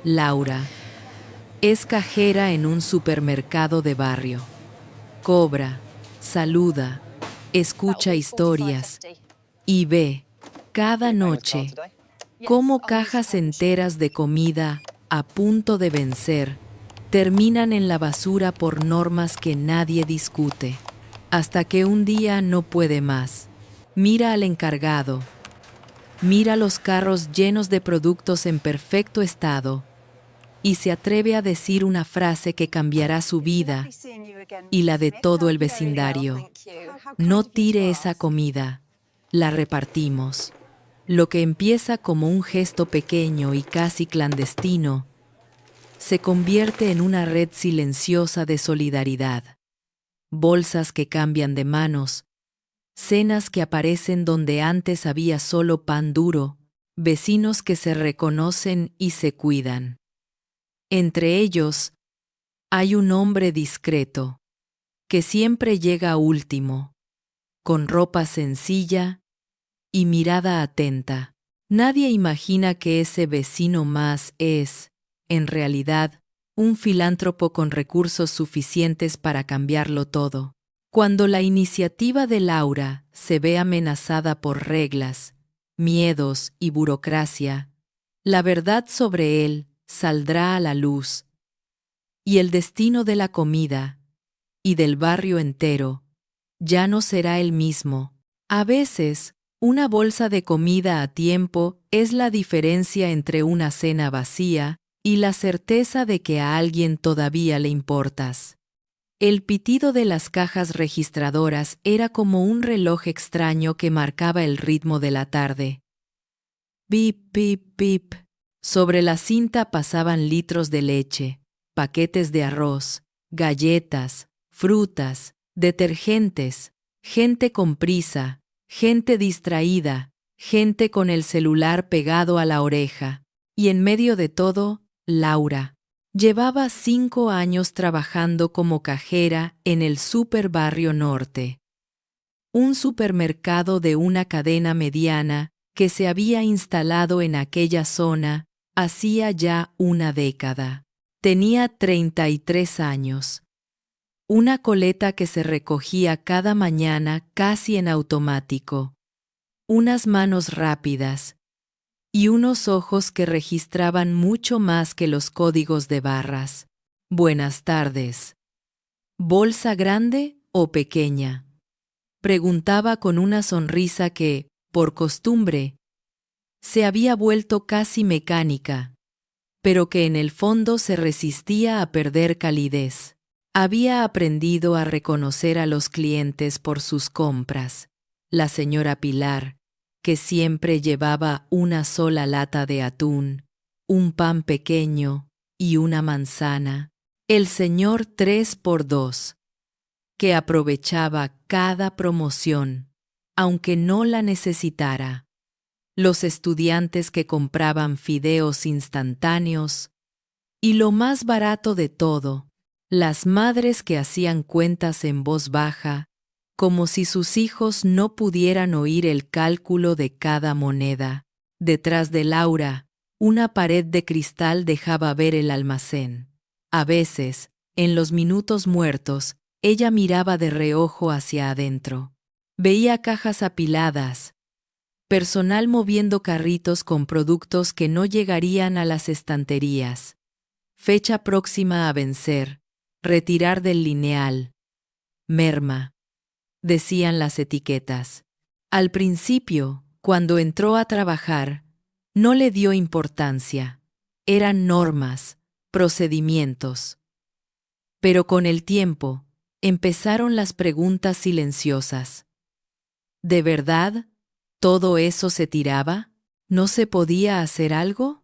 Laura. Es cajera en un supermercado de barrio. Cobra, saluda, escucha historias y ve, cada noche, cómo cajas enteras de comida, a punto de vencer, terminan en la basura por normas que nadie discute. Hasta que un día no puede más. Mira al encargado. Mira los carros llenos de productos en perfecto estado y se atreve a decir una frase que cambiará su vida y la de todo el vecindario. No tire esa comida, la repartimos. Lo que empieza como un gesto pequeño y casi clandestino, se convierte en una red silenciosa de solidaridad. Bolsas que cambian de manos, cenas que aparecen donde antes había solo pan duro, vecinos que se reconocen y se cuidan. Entre ellos, hay un hombre discreto, que siempre llega último, con ropa sencilla y mirada atenta. Nadie imagina que ese vecino más es, en realidad, un filántropo con recursos suficientes para cambiarlo todo. Cuando la iniciativa de Laura se ve amenazada por reglas, miedos y burocracia, la verdad sobre él saldrá a la luz, y el destino de la comida y del barrio entero ya no será el mismo. A veces, una bolsa de comida a tiempo es la diferencia entre una cena vacía y la certeza de que a alguien todavía le importas. El pitido de las cajas registradoras era como un reloj extraño que marcaba el ritmo de la tarde. Pip, pip, pip. Sobre la cinta pasaban litros de leche, paquetes de arroz, galletas, frutas, detergentes, gente con prisa, gente distraída, gente con el celular pegado a la oreja. Y en medio de todo, Laura. Llevaba 5 años trabajando como cajera en el Superbarrio Norte, un supermercado de una cadena mediana que se había instalado en aquella zona hacía ya una década. Tenía 33 años. Una coleta que se recogía cada mañana casi en automático. Unas manos rápidas. Y unos ojos que registraban mucho más que los códigos de barras. Buenas tardes. ¿Bolsa grande o pequeña? Preguntaba con una sonrisa que, por costumbre, se había vuelto casi mecánica, pero que en el fondo se resistía a perder calidez. Había aprendido a reconocer a los clientes por sus compras. La señora Pilar, que siempre llevaba una sola lata de atún, un pan pequeño y una manzana. El señor 3x2, que aprovechaba cada promoción, aunque no la necesitara. Los estudiantes que compraban fideos instantáneos. Y lo más barato de todo, las madres que hacían cuentas en voz baja, como si sus hijos no pudieran oír el cálculo de cada moneda. Detrás de Laura, una pared de cristal dejaba ver el almacén. A veces, en los minutos muertos, ella miraba de reojo hacia adentro. Veía cajas apiladas, personal moviendo carritos con productos que no llegarían a las estanterías. Fecha próxima a vencer, retirar del lineal. Merma, decían las etiquetas. Al principio, cuando entró a trabajar, no le dio importancia. Eran normas, procedimientos. Pero con el tiempo, empezaron las preguntas silenciosas. ¿De verdad todo eso se tiraba? ¿No se podía hacer algo?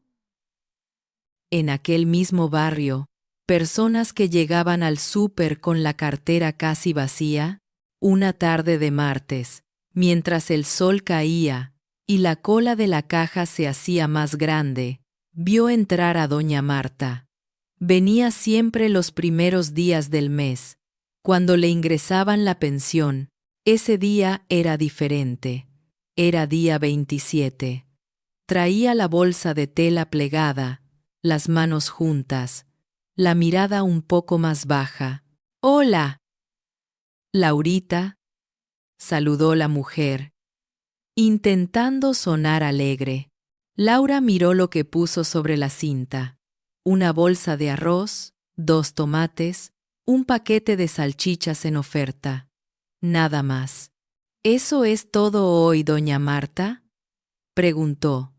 En aquel mismo barrio, personas que llegaban al súper con la cartera casi vacía, una tarde de martes, mientras el sol caía y la cola de la caja se hacía más grande, vio entrar a doña Marta. Venía siempre los primeros días del mes, cuando le ingresaban la pensión. Ese día era diferente. Era día 27. Traía la bolsa de tela plegada, las manos juntas, la mirada un poco más baja. «Hola, Laurita», saludó la mujer, intentando sonar alegre. Laura miró lo que puso sobre la cinta: una bolsa de arroz, 2 tomates, un paquete de salchichas en oferta. Nada más. ¿Eso es todo hoy, doña Marta?, preguntó,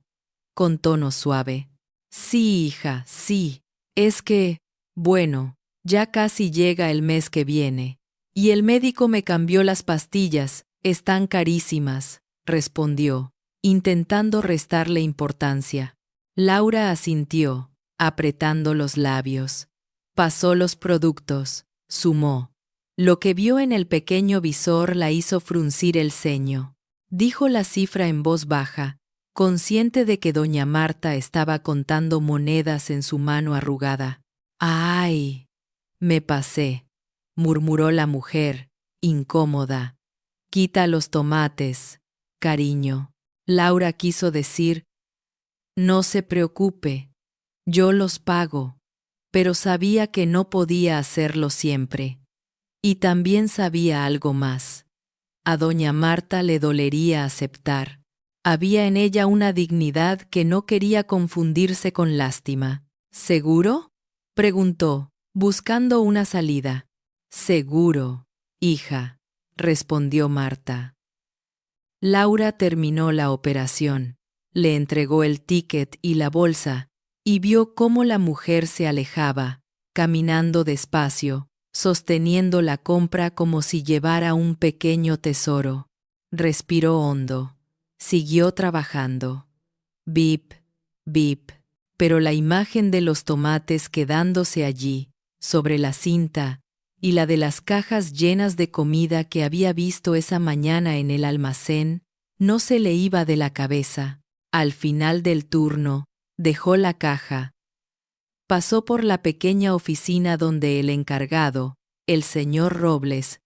con tono suave. Sí, hija, sí. Es que, bueno, ya casi llega el mes que viene. Y el médico me cambió las pastillas, están carísimas, respondió, intentando restarle importancia. Laura asintió, apretando los labios. Pasó los productos, sumó. Lo que vio en el pequeño visor la hizo fruncir el ceño. Dijo la cifra en voz baja, consciente de que doña Marta estaba contando monedas en su mano arrugada. «Ay, me pasé», murmuró la mujer, incómoda. «Quita los tomates, cariño». Laura quiso decir: «No se preocupe, yo los pago», pero sabía que no podía hacerlo siempre. Y también sabía algo más. A doña Marta le dolería aceptar. Había en ella una dignidad que no quería confundirse con lástima. «¿Seguro?», preguntó, buscando una salida. «Seguro, hija», respondió Marta. Laura terminó la operación, le entregó el ticket y la bolsa, y vio cómo la mujer se alejaba, caminando despacio, sosteniendo la compra como si llevara un pequeño tesoro. Respiró hondo. Siguió trabajando. Bip, bip. Pero la imagen de los tomates quedándose allí, sobre la cinta, y la de las cajas llenas de comida que había visto esa mañana en el almacén, no se le iba de la cabeza. Al final del turno, dejó la caja. Pasó por la pequeña oficina donde el encargado, el señor Robles,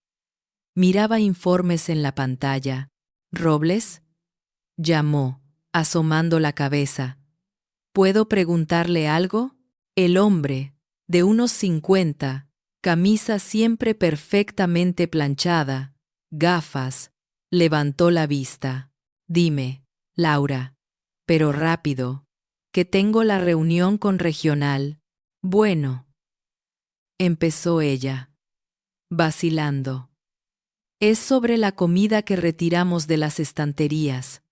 miraba informes en la pantalla. «¿Robles?», llamó, asomando la cabeza. «¿Puedo preguntarle algo?». El hombre, de unos 50, camisa siempre perfectamente planchada, gafas, levantó la vista. «Dime, Laura, pero rápido, que tengo la reunión con Regional». «Bueno», empezó ella, vacilando. «Es sobre la comida que retiramos de las estanterías.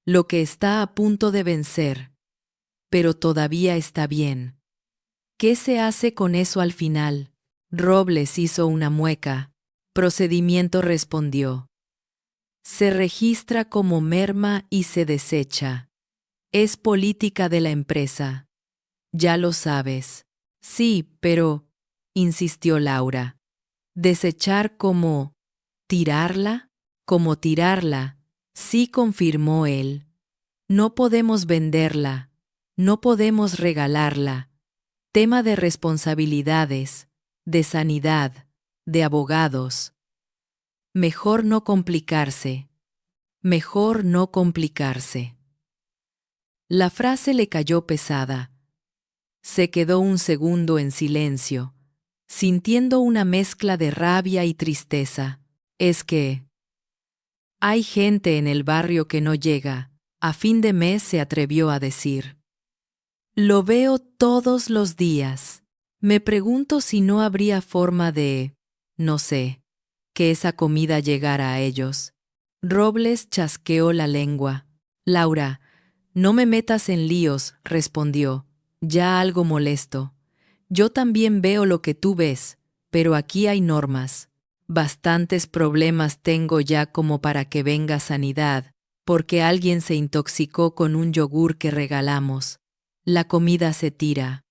Lo que está a punto de vencer, pero todavía está bien. ¿Qué se hace con eso al final?». Robles hizo una mueca. «Procedimiento», respondió. «Se registra como merma y se desecha. Es política de la empresa. Ya lo sabes». «Sí, pero», insistió Laura. «¿Desechar como tirarla?». «Como tirarla», sí, confirmó él. «No podemos venderla, no podemos regalarla. Tema de responsabilidades, de sanidad, de abogados. Mejor no complicarse. Mejor no complicarse». La frase le cayó pesada. Se quedó un segundo en silencio, sintiendo una mezcla de rabia y tristeza. «Es que hay gente en el barrio que no llega», a fin de mes se atrevió a decir. «Lo veo todos los días. Me pregunto si no habría forma de, no sé, que esa comida llegara a ellos». Robles chasqueó la lengua. «Laura, no me metas en líos», respondió, ya algo molesto. «Yo también veo lo que tú ves, pero aquí hay normas. Bastantes problemas tengo ya como para que venga Sanidad, porque alguien se intoxicó con un yogur que regalamos. La comida se tira.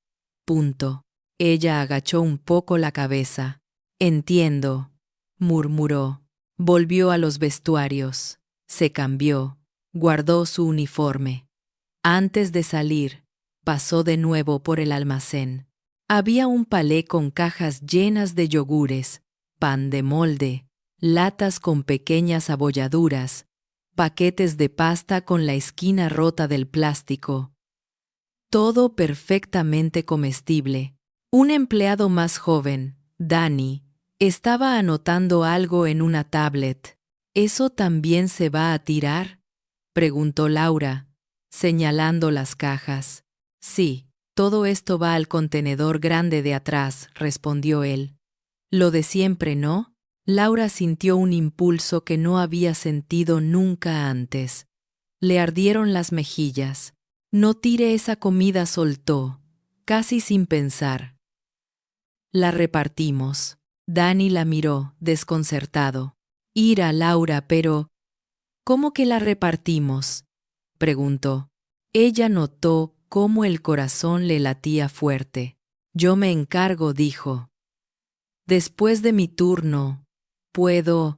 Punto». Ella agachó un poco la cabeza. «Entiendo», murmuró. Volvió a los vestuarios. Se cambió. Guardó su uniforme. Antes de salir, pasó de nuevo por el almacén. Había un palé con cajas llenas de yogures, pan de molde, latas con pequeñas abolladuras, paquetes de pasta con la esquina rota del plástico. todo perfectamente comestible. Un empleado más joven, Danny, estaba anotando algo en una tablet. ¿Eso también se va a tirar?, preguntó Laura, señalando las cajas. Sí, todo esto va al contenedor grande de atrás, respondió él. Lo de siempre, ¿no? Laura sintió un impulso que no había sentido nunca antes. Le ardieron las mejillas. No tire esa comida, soltó, casi sin pensar. La repartimos. Danny la miró, desconcertado. Ira, Laura, pero ¿cómo que la repartimos?, preguntó. Ella notó cómo el corazón le latía fuerte. Yo me encargo, dijo. Después de mi turno, puedo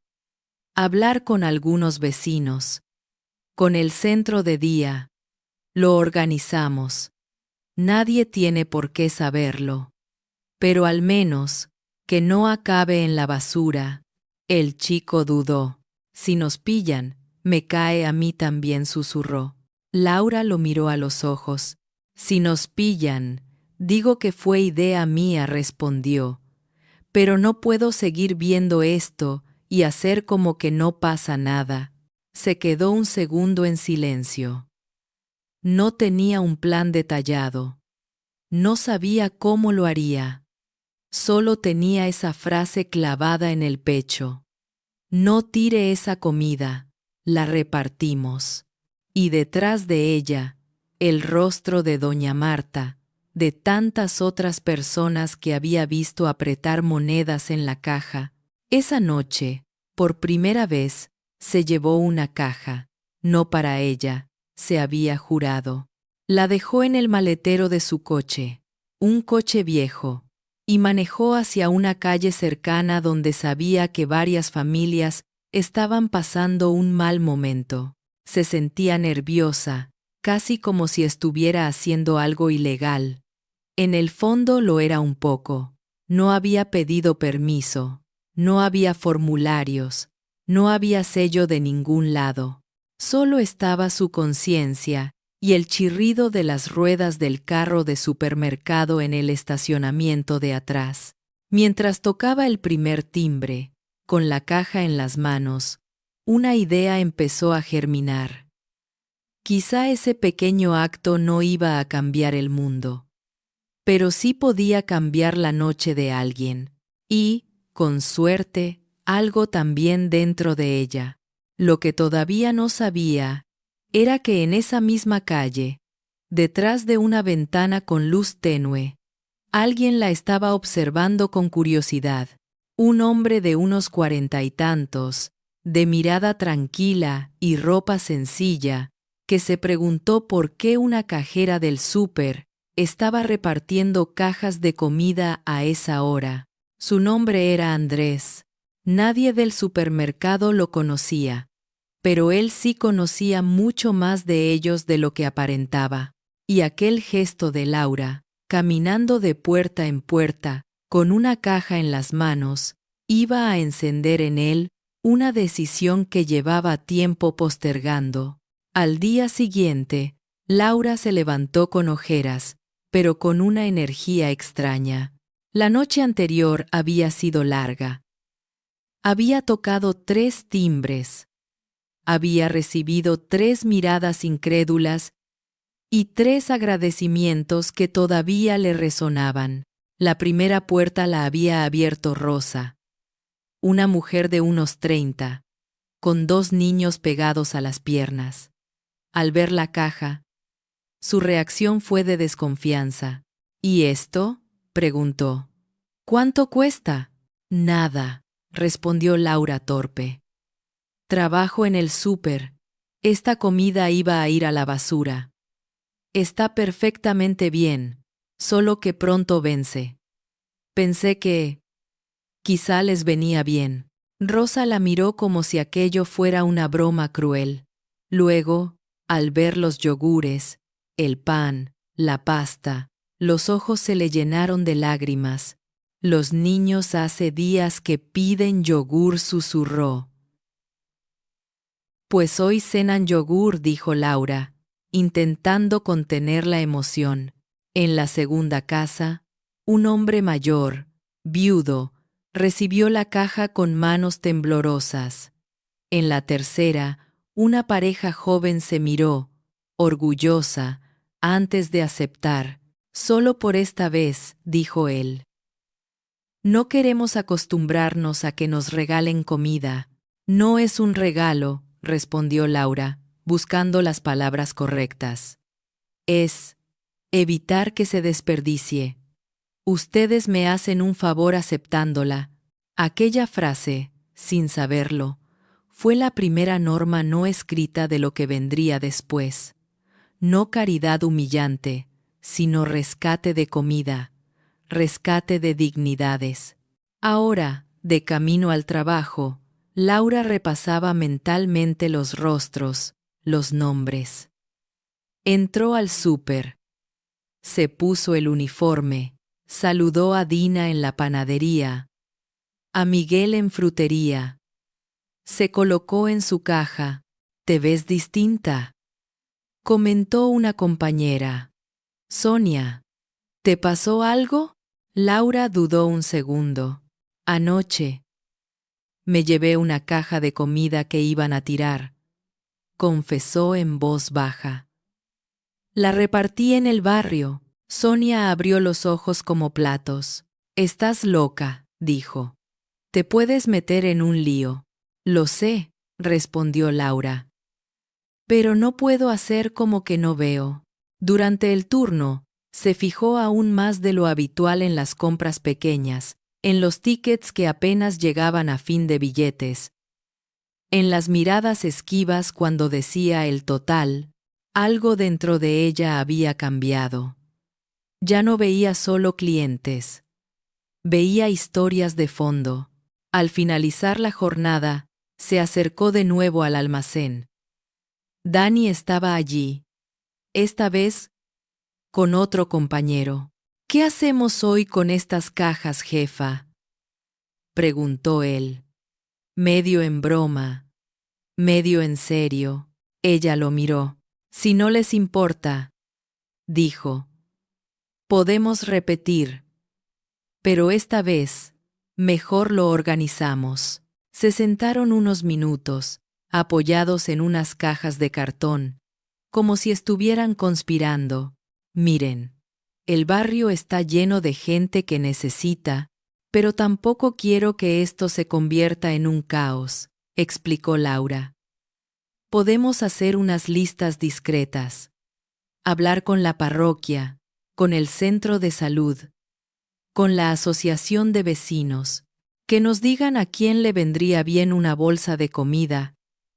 hablar con algunos vecinos. Con el centro de día. Lo organizamos. Nadie tiene por qué saberlo. Pero al menos, que no acabe en la basura. El chico dudó. Si nos pillan, me cae a mí también, susurró. Laura lo miró a los ojos. Si nos pillan, digo que fue idea mía, respondió. Pero no puedo seguir viendo esto y hacer como que no pasa nada. Se quedó un segundo en silencio. No tenía un plan detallado. No sabía cómo lo haría. Solo tenía esa frase clavada en el pecho. No tire esa comida, la repartimos. Y detrás de ella, el rostro de doña Marta, de tantas otras personas que había visto apretar monedas en la caja. Esa noche, por primera vez, se llevó una caja, no para ella, se había jurado. La dejó en el maletero de su coche, un coche viejo, y manejó hacia una calle cercana donde sabía que varias familias estaban pasando un mal momento. Se sentía nerviosa, casi como si estuviera haciendo algo ilegal. En el fondo lo era un poco. No había pedido permiso, no había formularios, no había sello de ningún lado. Solo estaba su conciencia y el chirrido de las ruedas del carro de supermercado en el estacionamiento de atrás. Mientras tocaba el primer timbre, con la caja en las manos, una idea empezó a germinar. Quizá ese pequeño acto no iba a cambiar el mundo, pero sí podía cambiar la noche de alguien, y, con suerte, algo también dentro de ella. Lo que todavía no sabía era que en esa misma calle, detrás de una ventana con luz tenue, alguien la estaba observando con curiosidad. Un hombre de unos 40 y tantos, de mirada tranquila y ropa sencilla, que se preguntó por qué una cajera del súper estaba repartiendo cajas de comida a esa hora. Su nombre era Andrés. Nadie del supermercado lo conocía, pero él sí conocía mucho más de ellos de lo que aparentaba. Y aquel gesto de Laura, caminando de puerta en puerta, con una caja en las manos, iba a encender en él una decisión que llevaba tiempo postergando. Al día siguiente, Laura se levantó con ojeras, pero con una energía extraña. La noche anterior había sido larga. Había tocado 3 timbres. Había recibido 3 miradas incrédulas y 3 agradecimientos que todavía le resonaban. La primera puerta la había abierto Rosa, una mujer de unos 30, con 2 niños pegados a las piernas. Al ver la caja, su reacción fue de desconfianza. ¿Y esto?, preguntó. ¿Cuánto cuesta? Nada, respondió Laura torpe. Trabajo en el súper. Esta comida iba a ir a la basura. Está perfectamente bien, solo que pronto vence. Pensé que quizá les venía bien. Rosa la miró como si aquello fuera una broma cruel. Luego, al ver los yogures, el pan, la pasta, los ojos se le llenaron de lágrimas. Los niños hace días que piden yogur, susurró. Pues hoy cenan yogur, dijo Laura, intentando contener la emoción. En la segunda casa, un hombre mayor, viudo, recibió la caja con manos temblorosas. En la tercera, una pareja joven se miró, orgullosa, antes de aceptar. Solo por esta vez, dijo él. No queremos acostumbrarnos a que nos regalen comida. No es un regalo, respondió Laura, buscando las palabras correctas. Es evitar que se desperdicie. Ustedes me hacen un favor aceptándola. Aquella frase, sin saberlo, fue la primera norma no escrita de lo que vendría después. No caridad humillante, sino rescate de comida, rescate de dignidades. Ahora, de camino al trabajo, Laura repasaba mentalmente los rostros, los nombres. Entró al súper. Se puso el uniforme. Saludó a Dina en la panadería, a Miguel en frutería. Se colocó en su caja. ¿Te ves distinta?, comentó una compañera. Sonia, ¿te pasó algo? Laura dudó un segundo. Anoche me llevé una caja de comida que iban a tirar, confesó en voz baja. La repartí en el barrio. Sonia abrió los ojos como platos. Estás loca, dijo. Te puedes meter en un lío. Lo sé, respondió Laura. Pero no puedo hacer como que no veo. Durante el turno, se fijó aún más de lo habitual en las compras pequeñas, en los tickets que apenas llegaban a fin de billetes, en las miradas esquivas cuando decía el total. Algo dentro de ella había cambiado. Ya no veía solo clientes. Veía historias de fondo. Al finalizar la jornada, se acercó de nuevo al almacén. Dani estaba allí, esta vez con otro compañero. ¿Qué hacemos hoy con estas cajas, jefa?, preguntó él. Medio en broma, medio en serio. Ella lo miró. Si no les importa, dijo, podemos repetir. Pero esta vez, mejor lo organizamos. Se sentaron unos minutos, apoyados en unas cajas de cartón, como si estuvieran conspirando. Miren, el barrio está lleno de gente que necesita, pero tampoco quiero que esto se convierta en un caos, explicó Laura. Podemos hacer unas listas discretas, hablar con la parroquia, con el centro de salud, con la asociación de vecinos, que nos digan a quién le vendría bien una bolsa de comida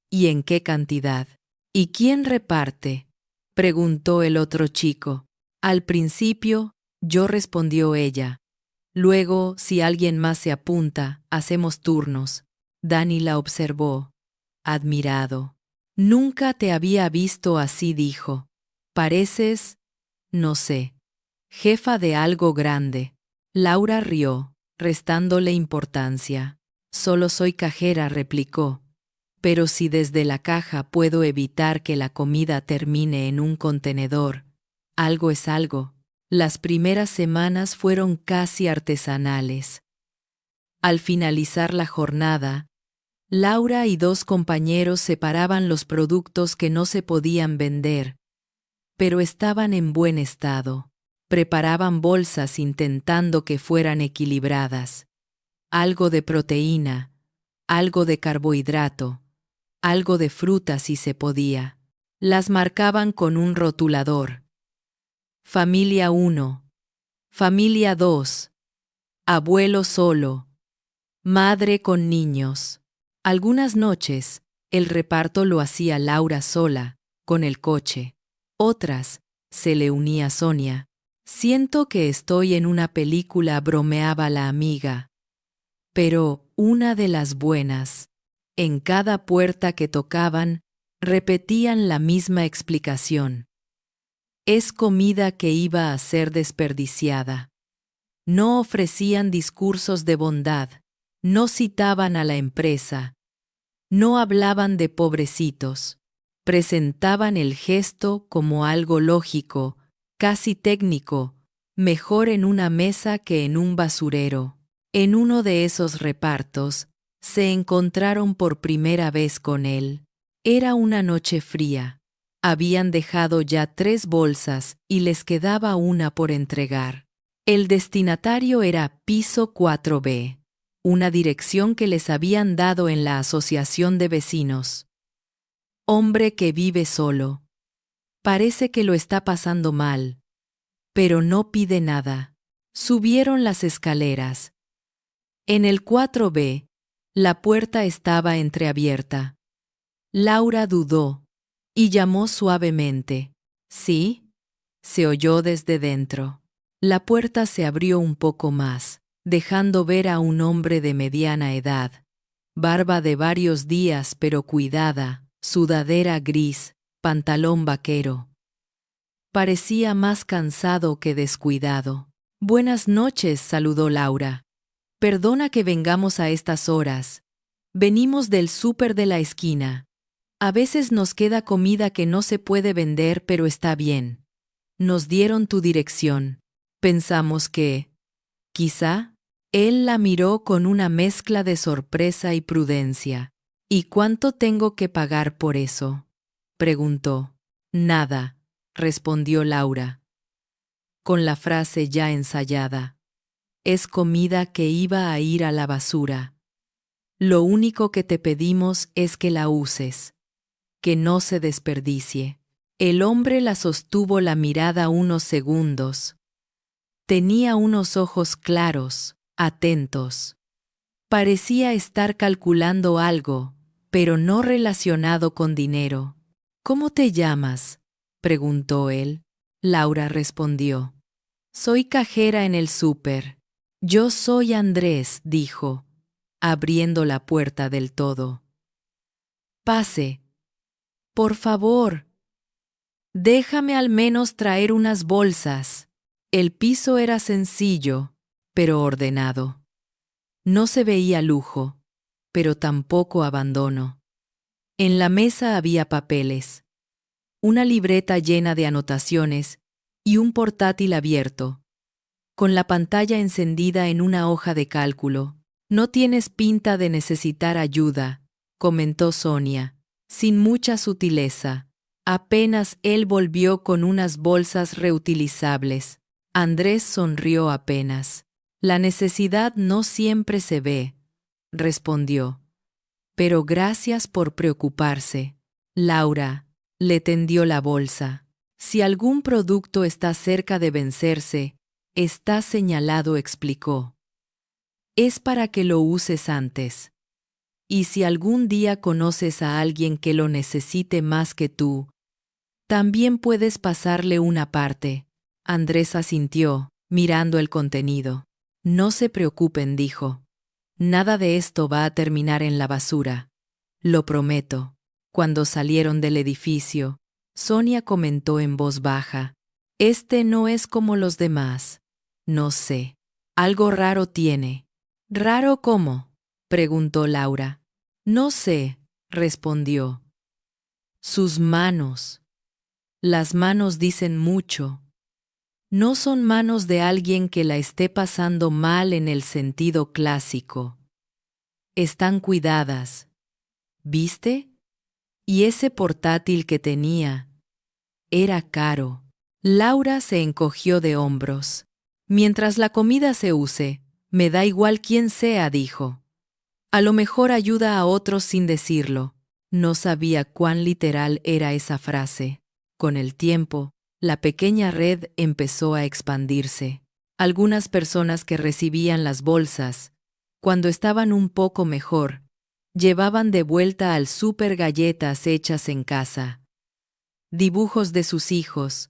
y en qué cantidad. ¿Y quién reparte?, preguntó el otro chico. Al principio, yo, respondió ella. Luego, si alguien más se apunta, hacemos turnos. Dani la observó, admirado. Nunca te había visto así, dijo. Pareces, no sé, jefa de algo grande. Laura rió, restándole importancia. Solo soy cajera, replicó. Pero si desde la caja puedo evitar que la comida termine en un contenedor, algo es algo. Las primeras semanas fueron casi artesanales. Al finalizar la jornada, Laura y dos compañeros separaban los productos que no se podían vender, pero estaban en buen estado. Preparaban bolsas intentando que fueran equilibradas. Algo de proteína, algo de carbohidrato, algo de fruta si se podía. Las marcaban con un rotulador. Familia 1, familia 2, abuelo solo, madre con niños. Algunas noches, el reparto lo hacía Laura sola, con el coche. Otras, se le unía Sonia. Siento que estoy en una película, bromeaba la amiga. Pero, una de las buenas. En cada puerta que tocaban, repetían la misma explicación. Es comida que iba a ser desperdiciada. No ofrecían discursos de bondad, no citaban a la empresa, no hablaban de pobrecitos, presentaban el gesto como algo lógico, casi técnico, mejor en una mesa que en un basurero. En uno de esos repartos, se encontraron por primera vez con él. Era una noche fría. Habían dejado ya 3 bolsas y les quedaba una por entregar. El destinatario era piso 4B, una dirección que les habían dado en la asociación de vecinos. Hombre que vive solo. Parece que lo está pasando mal, pero no pide nada. Subieron las escaleras. En el 4B, la puerta estaba entreabierta. Laura dudó y llamó suavemente. ¿Sí? Se oyó desde dentro. La puerta se abrió un poco más, dejando ver a un hombre de mediana edad. Barba de varios días pero cuidada, sudadera gris, pantalón vaquero. Parecía más cansado que descuidado. Buenas noches, saludó Laura. Perdona que vengamos a estas horas. Venimos del súper de la esquina. A veces nos queda comida que no se puede vender, pero está bien. Nos dieron tu dirección. Pensamos que, quizá, él la miró con una mezcla de sorpresa y prudencia. ¿Y cuánto tengo que pagar por eso?, preguntó. Nada, respondió Laura, con la frase ya ensayada. Es comida que iba a ir a la basura. Lo único que te pedimos es que la uses, que no se desperdicie. El hombre la sostuvo la mirada unos segundos. Tenía unos ojos claros, atentos. Parecía estar calculando algo, pero no relacionado con dinero. ¿Cómo te llamas?, preguntó él. Laura respondió. Soy cajera en el súper. Yo soy Andrés, dijo, abriendo la puerta del todo. Pase. Por favor. Déjame al menos traer unas bolsas. El piso era sencillo, pero ordenado. No se veía lujo, pero tampoco abandono. En la mesa había papeles, una libreta llena de anotaciones y un portátil abierto, con la pantalla encendida en una hoja de cálculo. No tienes pinta de necesitar ayuda, comentó Sonia, sin mucha sutileza. Apenas él volvió con unas bolsas reutilizables. Andrés sonrió apenas. La necesidad no siempre se ve, respondió. Pero gracias por preocuparse. Laura le tendió la bolsa. Si algún producto está cerca de vencerse, está señalado, explicó. Es para que lo uses antes. Y si algún día conoces a alguien que lo necesite más que tú, también puedes pasarle una parte. Andrés asintió, mirando el contenido. No se preocupen, dijo. Nada de esto va a terminar en la basura. Lo prometo. Cuando salieron del edificio, Sonia comentó en voz baja. Este no es como los demás. No sé. Algo raro tiene. ¿Raro cómo?, preguntó Laura. No sé, respondió. Sus manos. Las manos dicen mucho. No son manos de alguien que la esté pasando mal en el sentido clásico. Están cuidadas. ¿Viste? Y ese portátil que tenía. Era caro. Laura se encogió de hombros. Mientras la comida se use, me da igual quién sea, dijo. A lo mejor ayuda a otros sin decirlo. No sabía cuán literal era esa frase. Con el tiempo, la pequeña red empezó a expandirse. Algunas personas que recibían las bolsas, cuando estaban un poco mejor, llevaban de vuelta al súper galletas hechas en casa, dibujos de sus hijos,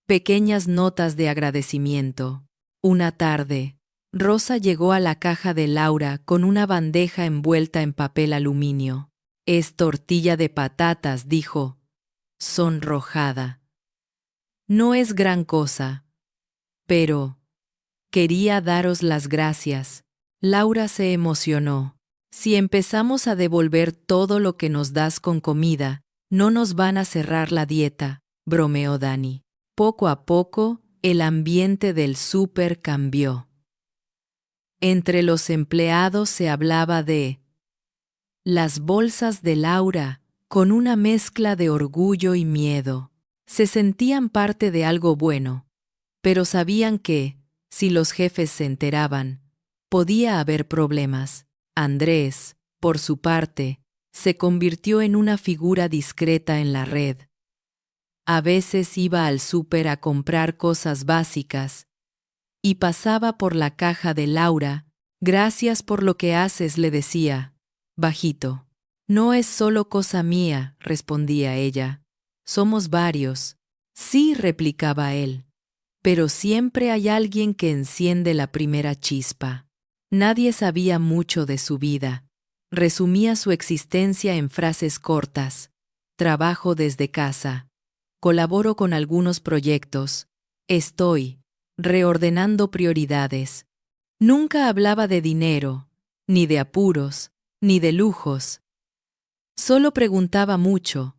pequeñas notas de agradecimiento. Una tarde, Rosa llegó a la caja de Laura con una bandeja envuelta en papel aluminio. Es tortilla de patatas, dijo, sonrojada. No es gran cosa, pero quería daros las gracias. Laura se emocionó. Si empezamos a devolver todo lo que nos das con comida, No nos van a cerrar la dieta, bromeó Dani. Poco a poco, el ambiente del súper cambió. Entre los empleados se hablaba de las bolsas de Laura, con una mezcla de orgullo y miedo. Se sentían parte de algo bueno, pero sabían que, si los jefes se enteraban, podía haber problemas. Andrés, por su parte, se convirtió en una figura discreta en la red. A veces iba al súper a comprar cosas básicas y pasaba por la caja de Laura. Gracias por lo que haces, le decía, bajito. No es solo cosa mía, respondía ella. Somos varios. Sí, replicaba él. Pero siempre hay alguien que enciende la primera chispa. Nadie sabía mucho de su vida. Resumía su existencia en frases cortas. Trabajo desde casa. Colaboro con algunos proyectos. Estoy reordenando prioridades. Nunca hablaba de dinero, ni de apuros, ni de lujos. Solo preguntaba mucho.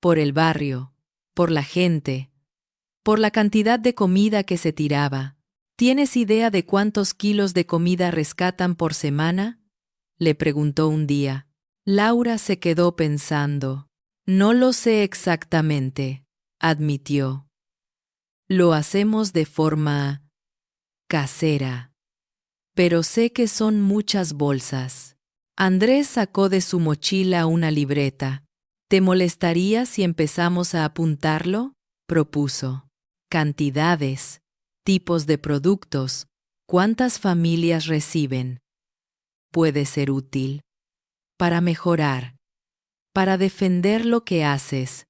Por el barrio, por la gente, por la cantidad de comida que se tiraba. ¿Tienes idea de cuántos kilos de comida rescatan por semana? Le preguntó un día. Laura se quedó pensando. No lo sé exactamente, admitió. Lo hacemos de forma casera. Pero sé que son muchas bolsas. Andrés sacó de su mochila una libreta. ¿Te molestaría si empezamos a apuntarlo?, propuso. Cantidades, tipos de productos, cuántas familias reciben. Puede ser útil. Para mejorar. Para defender lo que haces.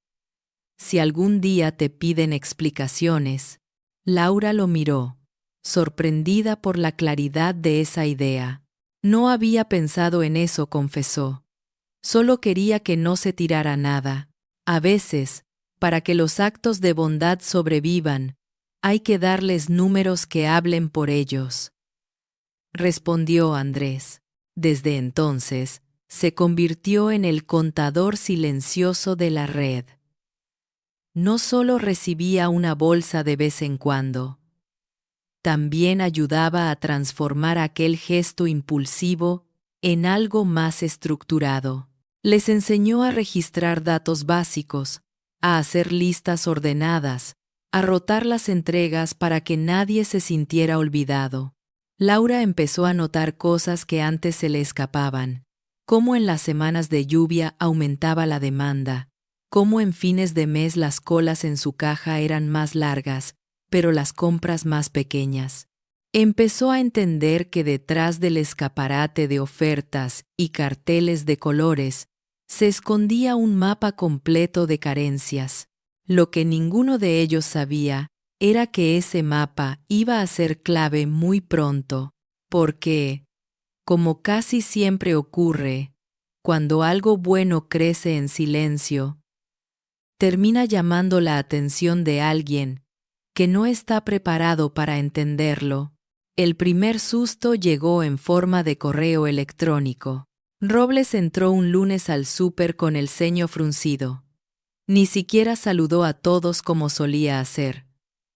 Si algún día te piden explicaciones. Laura lo miró, sorprendida por la claridad de esa idea. No había pensado en eso, confesó. Solo quería que no se tirara nada. A veces, para que los actos de bondad sobrevivan, hay que darles números que hablen por ellos. Respondió Andrés. Desde entonces, se convirtió en el contador silencioso de la red. No solo recibía una bolsa de vez en cuando, también ayudaba a transformar aquel gesto impulsivo en algo más estructurado. Les enseñó a registrar datos básicos, a hacer listas ordenadas, a rotar las entregas para que nadie se sintiera olvidado. Laura empezó a notar cosas que antes se le escapaban, cómo en las semanas de lluvia aumentaba la demanda, cómo en fines de mes las colas en su caja eran más largas, pero las compras más pequeñas. Empezó a entender que detrás del escaparate de ofertas y carteles de colores se escondía un mapa completo de carencias. Lo que ninguno de ellos sabía era que ese mapa iba a ser clave muy pronto, porque, como casi siempre ocurre, cuando algo bueno crece en silencio, termina llamando la atención de alguien que no está preparado para entenderlo. El primer susto llegó en forma de correo electrónico. Robles entró un lunes al súper con el ceño fruncido. Ni siquiera saludó a todos como solía hacer.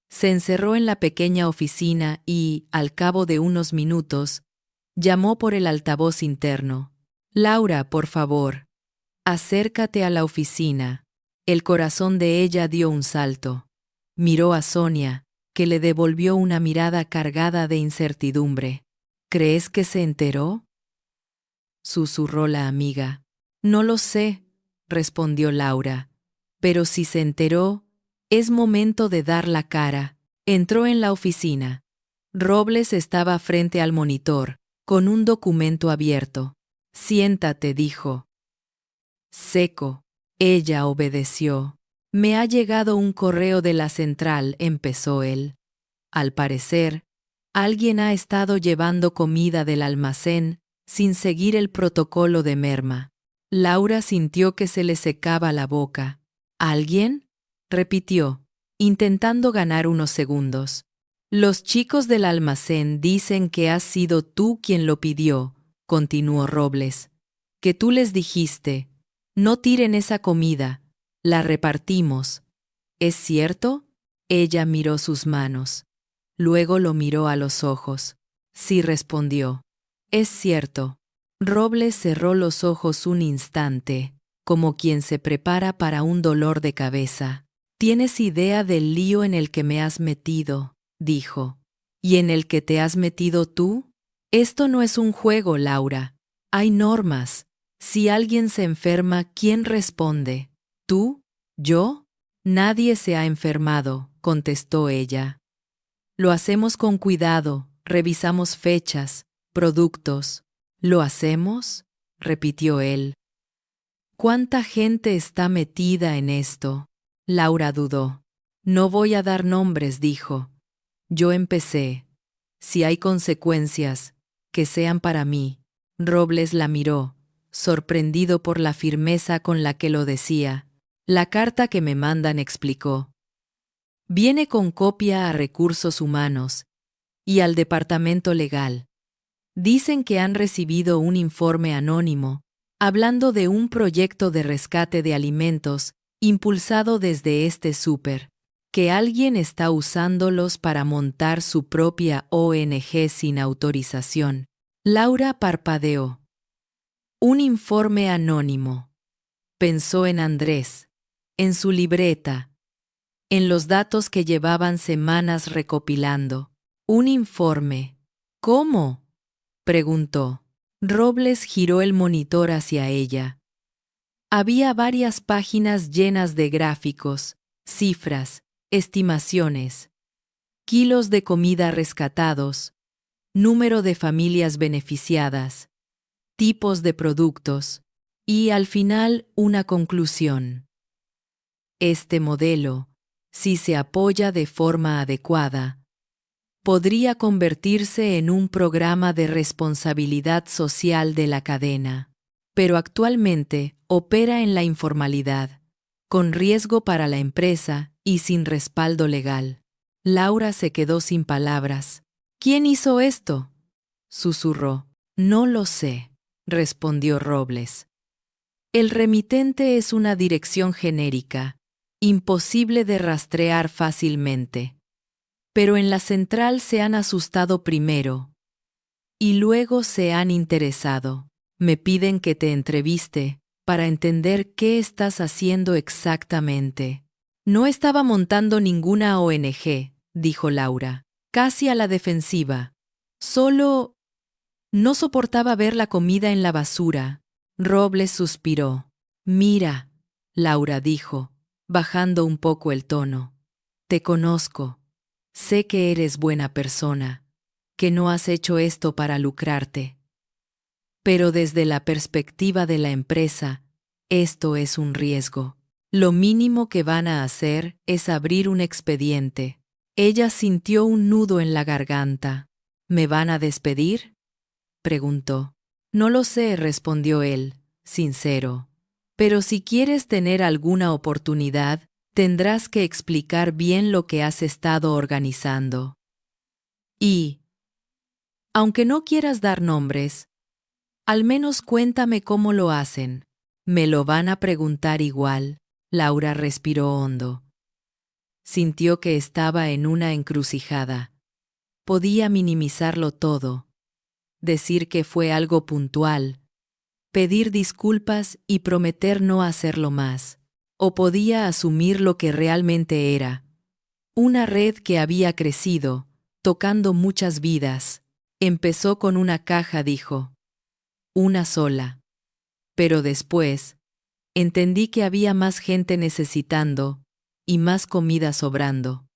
Se encerró en la pequeña oficina y, al cabo de unos minutos, llamó por el altavoz interno. Laura, por favor, acércate a la oficina. El corazón de ella dio un salto. Miró a Sonia, que le devolvió una mirada cargada de incertidumbre. ¿Crees que se enteró?, susurró la amiga. No lo sé, respondió Laura. Pero si se enteró, es momento de dar la cara. Entró en la oficina. Robles estaba frente al monitor, con un documento abierto. Siéntate, dijo. Seco. Ella obedeció. Me ha llegado un correo de la central, empezó él. Al parecer, alguien ha estado llevando comida del almacén sin seguir el protocolo de merma. Laura sintió que se le secaba la boca. ¿Alguien?, repitió, intentando ganar unos segundos. Los chicos del almacén dicen que has sido tú quien lo pidió, continuó Robles. Que tú les dijiste, no tiren esa comida, La repartimos. ¿Es cierto? Ella miró sus manos. Luego lo miró a los ojos. Sí, respondió. Es cierto. Robles cerró los ojos un instante, como quien se prepara para un dolor de cabeza. ¿Tienes idea del lío en el que me has metido?, dijo. ¿Y en el que te has metido tú? Esto no es un juego, Laura. Hay normas. Si alguien se enferma, ¿quién responde? ¿Tú? ¿Yo? Nadie se ha enfermado, contestó ella. Lo hacemos con cuidado, revisamos fechas, productos. ¿Lo hacemos?, repitió él. ¿Cuánta gente está metida en esto? Laura dudó. No voy a dar nombres, dijo. Yo empecé. Si hay consecuencias, que sean para mí. Robles la miró, sorprendido por la firmeza con la que lo decía. La carta que me mandan, explicó. Viene con copia a Recursos Humanos y al Departamento Legal. Dicen que han recibido un informe anónimo, hablando de un proyecto de rescate de alimentos impulsado desde este súper, que alguien está usándolos para montar su propia ONG sin autorización. Laura parpadeó. Un informe anónimo. Pensó en Andrés, en su libreta, en los datos que llevaban semanas recopilando. Un informe. ¿Cómo?, preguntó. Robles giró el monitor hacia ella. Había varias páginas llenas de gráficos, cifras, estimaciones, kilos de comida rescatados, número de familias beneficiadas, tipos de productos, y al final una conclusión. Este modelo, si se apoya de forma adecuada, podría convertirse en un programa de responsabilidad social de la cadena, pero actualmente opera en la informalidad, con riesgo para la empresa y sin respaldo legal. Laura se quedó sin palabras. ¿Quién hizo esto?, susurró. No lo sé, respondió Robles. El remitente es una dirección genérica, imposible de rastrear fácilmente. Pero en la central se han asustado primero y luego se han interesado. Me piden que te entreviste para entender qué estás haciendo exactamente. No estaba montando ninguna ONG, dijo Laura, casi a la defensiva. Solo no soportaba ver la comida en la basura. Robles suspiró. Mira, Laura dijo, bajando un poco el tono. Te conozco. Sé que eres buena persona, que no has hecho esto para lucrarte. Pero desde la perspectiva de la empresa, esto es un riesgo. Lo mínimo que van a hacer es abrir un expediente. Ella sintió un nudo en la garganta. ¿Me van a despedir?, preguntó. No lo sé, respondió él, sincero. Pero si quieres tener alguna oportunidad, tendrás que explicar bien lo que has estado organizando. Y, aunque no quieras dar nombres, al menos cuéntame cómo lo hacen. Me lo van a preguntar igual. Laura respiró hondo. Sintió que estaba en una encrucijada. Podía minimizarlo todo, decir que fue algo puntual, pedir disculpas y prometer no hacerlo más. O podía asumir lo que realmente era. Una red que había crecido, tocando muchas vidas. Empezó con una caja, dijo. Una sola. Pero después, entendí que había más gente necesitando y más comida sobrando.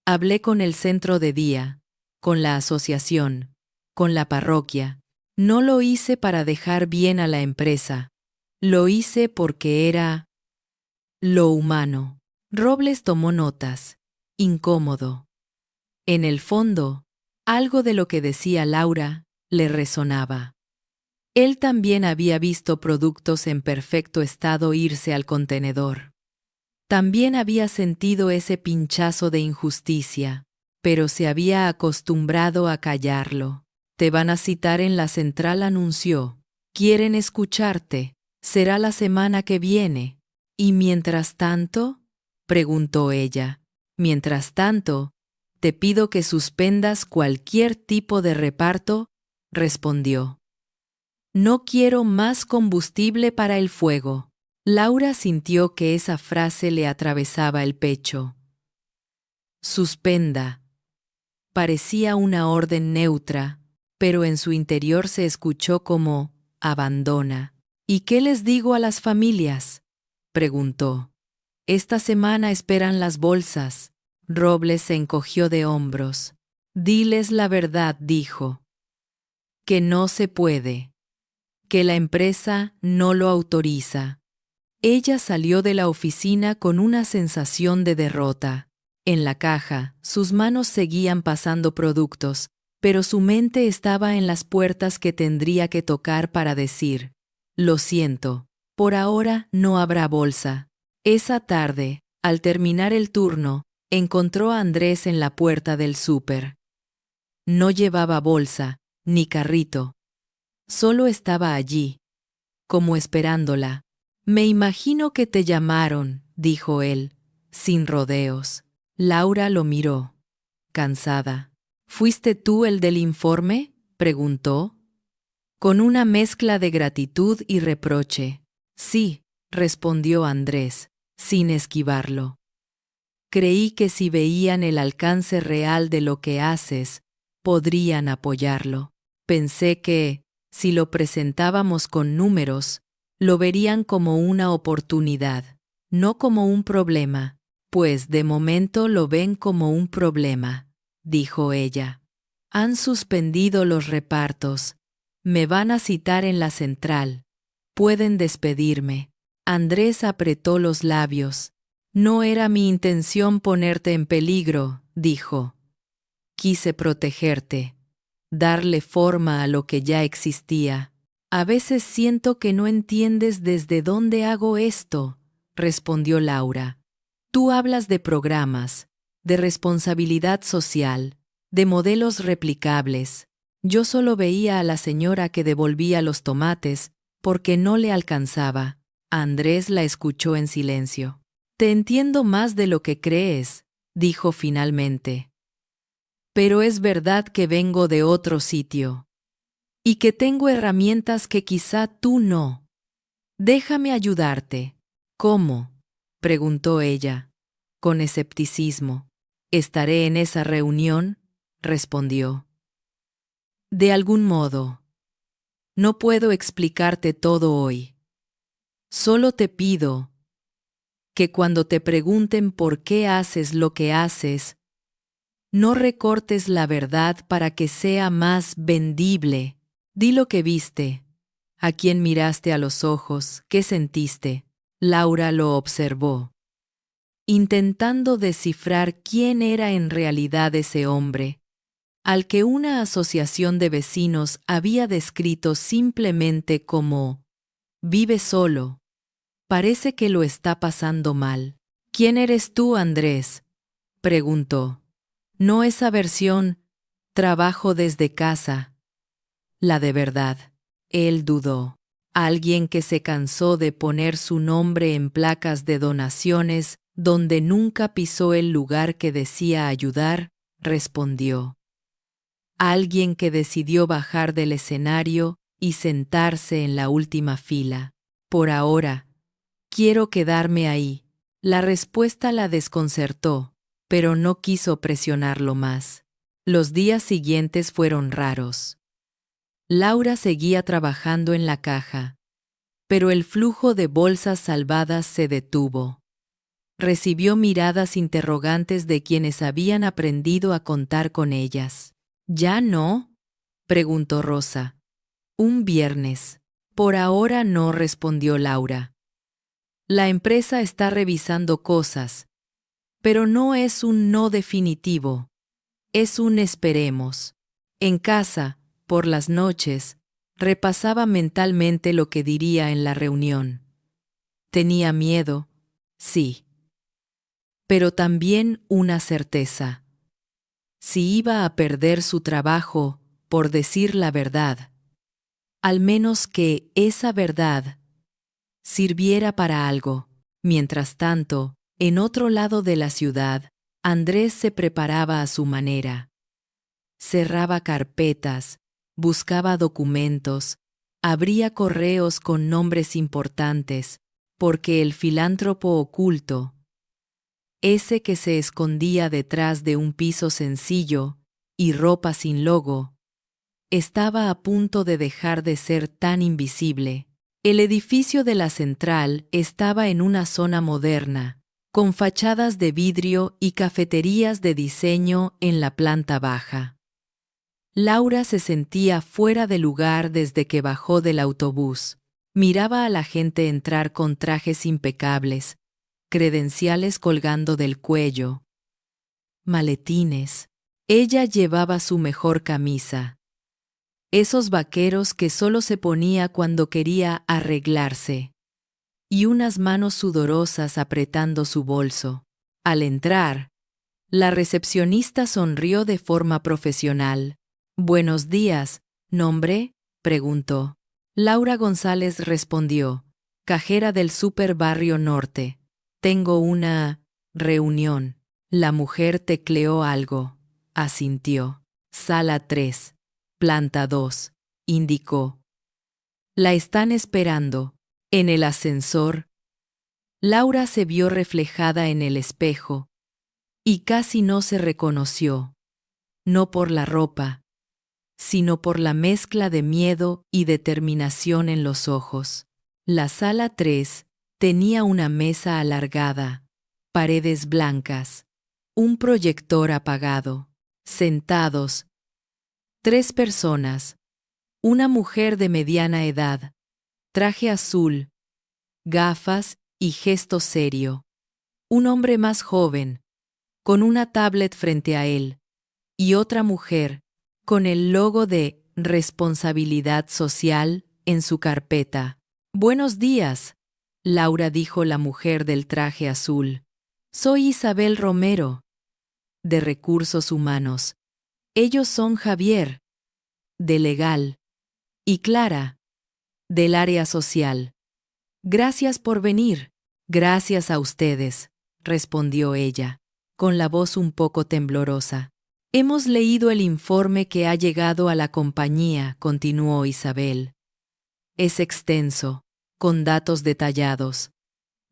Hablé con el centro de día, con la asociación, con la parroquia. No lo hice para dejar bien a la empresa. Lo hice porque era lo humano. Robles tomó notas, incómodo. En el fondo, algo de lo que decía Laura le resonaba. Él también había visto productos en perfecto estado irse al contenedor. También había sentido ese pinchazo de injusticia, pero se había acostumbrado a callarlo. Te van a citar en la central, anunció. Quieren escucharte. Será la semana que viene. ¿Y mientras tanto? Preguntó ella. Mientras tanto, te pido que suspendas cualquier tipo de reparto, respondió. No quiero más combustible para el fuego. Laura sintió que esa frase le atravesaba el pecho. Suspenda. Parecía una orden neutra, pero en su interior se escuchó como abandona. ¿Y qué les digo a las familias? Preguntó. Esta semana esperan las bolsas. Robles se encogió de hombros. Diles la verdad, dijo. Que no se puede. Que la empresa no lo autoriza. Ella salió de la oficina con una sensación de derrota. En la caja, sus manos seguían pasando productos, pero su mente estaba en las puertas que tendría que tocar para decir, lo siento, por ahora no habrá bolsa. Esa tarde, al terminar el turno, encontró a Andrés en la puerta del súper. No llevaba bolsa, ni carrito. Solo estaba allí, como esperándola. Me imagino que te llamaron, dijo él, sin rodeos. Laura lo miró, cansada. ¿Fuiste tú el del informe? Preguntó, con una mezcla de gratitud y reproche. Sí, respondió Andrés, sin esquivarlo. Creí que si veían el alcance real de lo que haces, podrían apoyarlo. Pensé que, si lo presentábamos con números, lo verían como una oportunidad, no como un problema. Pues de momento lo ven como un problema, dijo ella. Han suspendido los repartos. Me van a citar en la central. Pueden despedirme. Andrés apretó los labios. No era mi intención ponerte en peligro, dijo. Quise protegerte, darle forma a lo que ya existía. A veces siento que no entiendes desde dónde hago esto, respondió Laura. Tú hablas de programas, de responsabilidad social, de modelos replicables. Yo solo veía a la señora que devolvía los tomates porque no le alcanzaba. Andrés la escuchó en silencio. Te entiendo más de lo que crees, dijo finalmente. Pero es verdad que vengo de otro sitio. Y que tengo herramientas que quizá tú no. Déjame ayudarte. ¿Cómo? Preguntó ella, con escepticismo. Estaré en esa reunión, respondió. De algún modo. No puedo explicarte todo hoy. Solo te pido que cuando te pregunten por qué haces lo que haces, no recortes la verdad para que sea más vendible. Di lo que viste, a quién miraste a los ojos, qué sentiste. Laura lo observó, intentando descifrar quién era en realidad ese hombre, al que una asociación de vecinos había descrito simplemente como vive solo. Parece que lo está pasando mal. ¿Quién eres tú, Andrés? Preguntó. No esa versión, trabajo desde casa. La de verdad. Él dudó. Alguien que se cansó de poner su nombre en placas de donaciones donde nunca pisó el lugar que decía ayudar, respondió. Alguien que decidió bajar del escenario y sentarse en la última fila. Por ahora, quiero quedarme ahí. La respuesta la desconcertó, pero no quiso presionarlo más. Los días siguientes fueron raros. Laura seguía trabajando en la caja, pero el flujo de bolsas salvadas se detuvo. Recibió miradas interrogantes de quienes habían aprendido a contar con ellas. ¿Ya no? Preguntó Rosa. Un viernes. Por ahora no, respondió Laura. La empresa está revisando cosas, pero no es un no definitivo. Es un esperemos. En casa, por las noches, repasaba mentalmente lo que diría en la reunión. Tenía miedo, sí, pero también una certeza. Si iba a perder su trabajo por decir la verdad, al menos que esa verdad sirviera para algo. Mientras tanto, en otro lado de la ciudad, Andrés se preparaba a su manera. Cerraba carpetas, buscaba documentos, abría correos con nombres importantes, porque el filántropo oculto, ese que se escondía detrás de un piso sencillo y ropa sin logo, estaba a punto de dejar de ser tan invisible. El edificio de la central estaba en una zona moderna, con fachadas de vidrio y cafeterías de diseño en la planta baja. Laura se sentía fuera de lugar desde que bajó del autobús. Miraba a la gente entrar con trajes impecables, credenciales colgando del cuello, maletines. Ella llevaba su mejor camisa. Esos vaqueros que solo se ponía cuando quería arreglarse, y unas manos sudorosas apretando su bolso. Al entrar, la recepcionista sonrió de forma profesional. «Buenos días, ¿nombre?», preguntó. Laura González respondió, «Cajera del Super Barrio Norte. Tengo una reunión». La mujer tecleó algo. Asintió. «Sala 3. Planta 2», indicó. «La están esperando». En el ascensor, Laura se vio reflejada en el espejo y casi no se reconoció, no por la ropa, sino por la mezcla de miedo y determinación en los ojos. La sala 3 tenía una mesa alargada, paredes blancas, un proyector apagado. Sentados, 3 personas, una mujer de mediana edad, traje azul, gafas y gesto serio. Un hombre más joven, con una tablet frente a él, y otra mujer, con el logo de Responsabilidad Social en su carpeta. «Buenos días», Laura dijo la mujer del traje azul. «Soy Isabel Romero, de Recursos Humanos. Ellos son Javier, de Legal, y Clara, del Área Social. Gracias por venir». «Gracias a ustedes», respondió ella, con la voz un poco temblorosa. «Hemos leído el informe que ha llegado a la compañía», continuó Isabel. «Es extenso, con datos detallados.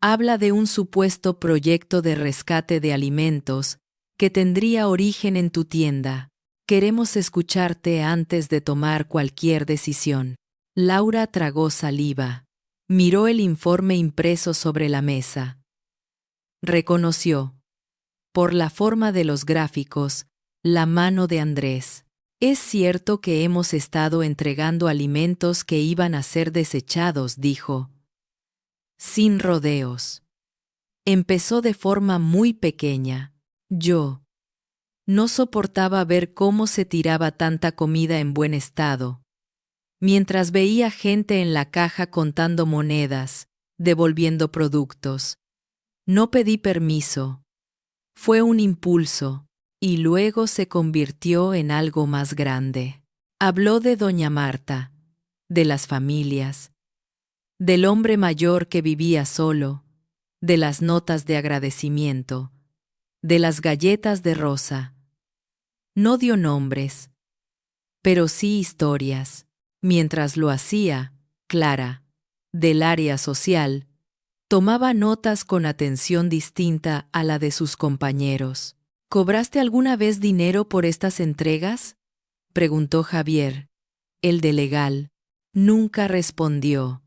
Habla de un supuesto proyecto de rescate de alimentos que tendría origen en tu tienda. Queremos escucharte antes de tomar cualquier decisión». Laura tragó saliva. Miró el informe impreso sobre la mesa. Reconoció, por la forma de los gráficos, la mano de Andrés. «Es cierto que hemos estado entregando alimentos que iban a ser desechados», dijo. Sin rodeos. Empezó de forma muy pequeña. Yo no soportaba ver cómo se tiraba tanta comida en buen estado. Mientras veía gente en la caja contando monedas, devolviendo productos. No pedí permiso. Fue un impulso, y luego se convirtió en algo más grande. Habló de doña Marta, de las familias, del hombre mayor que vivía solo, de las notas de agradecimiento, de las galletas de rosa. No dio nombres, pero sí historias. Mientras lo hacía, Clara, del área social, tomaba notas con atención distinta a la de sus compañeros. «¿Cobraste alguna vez dinero por estas entregas?», preguntó Javier, el de Legal. Nunca respondió.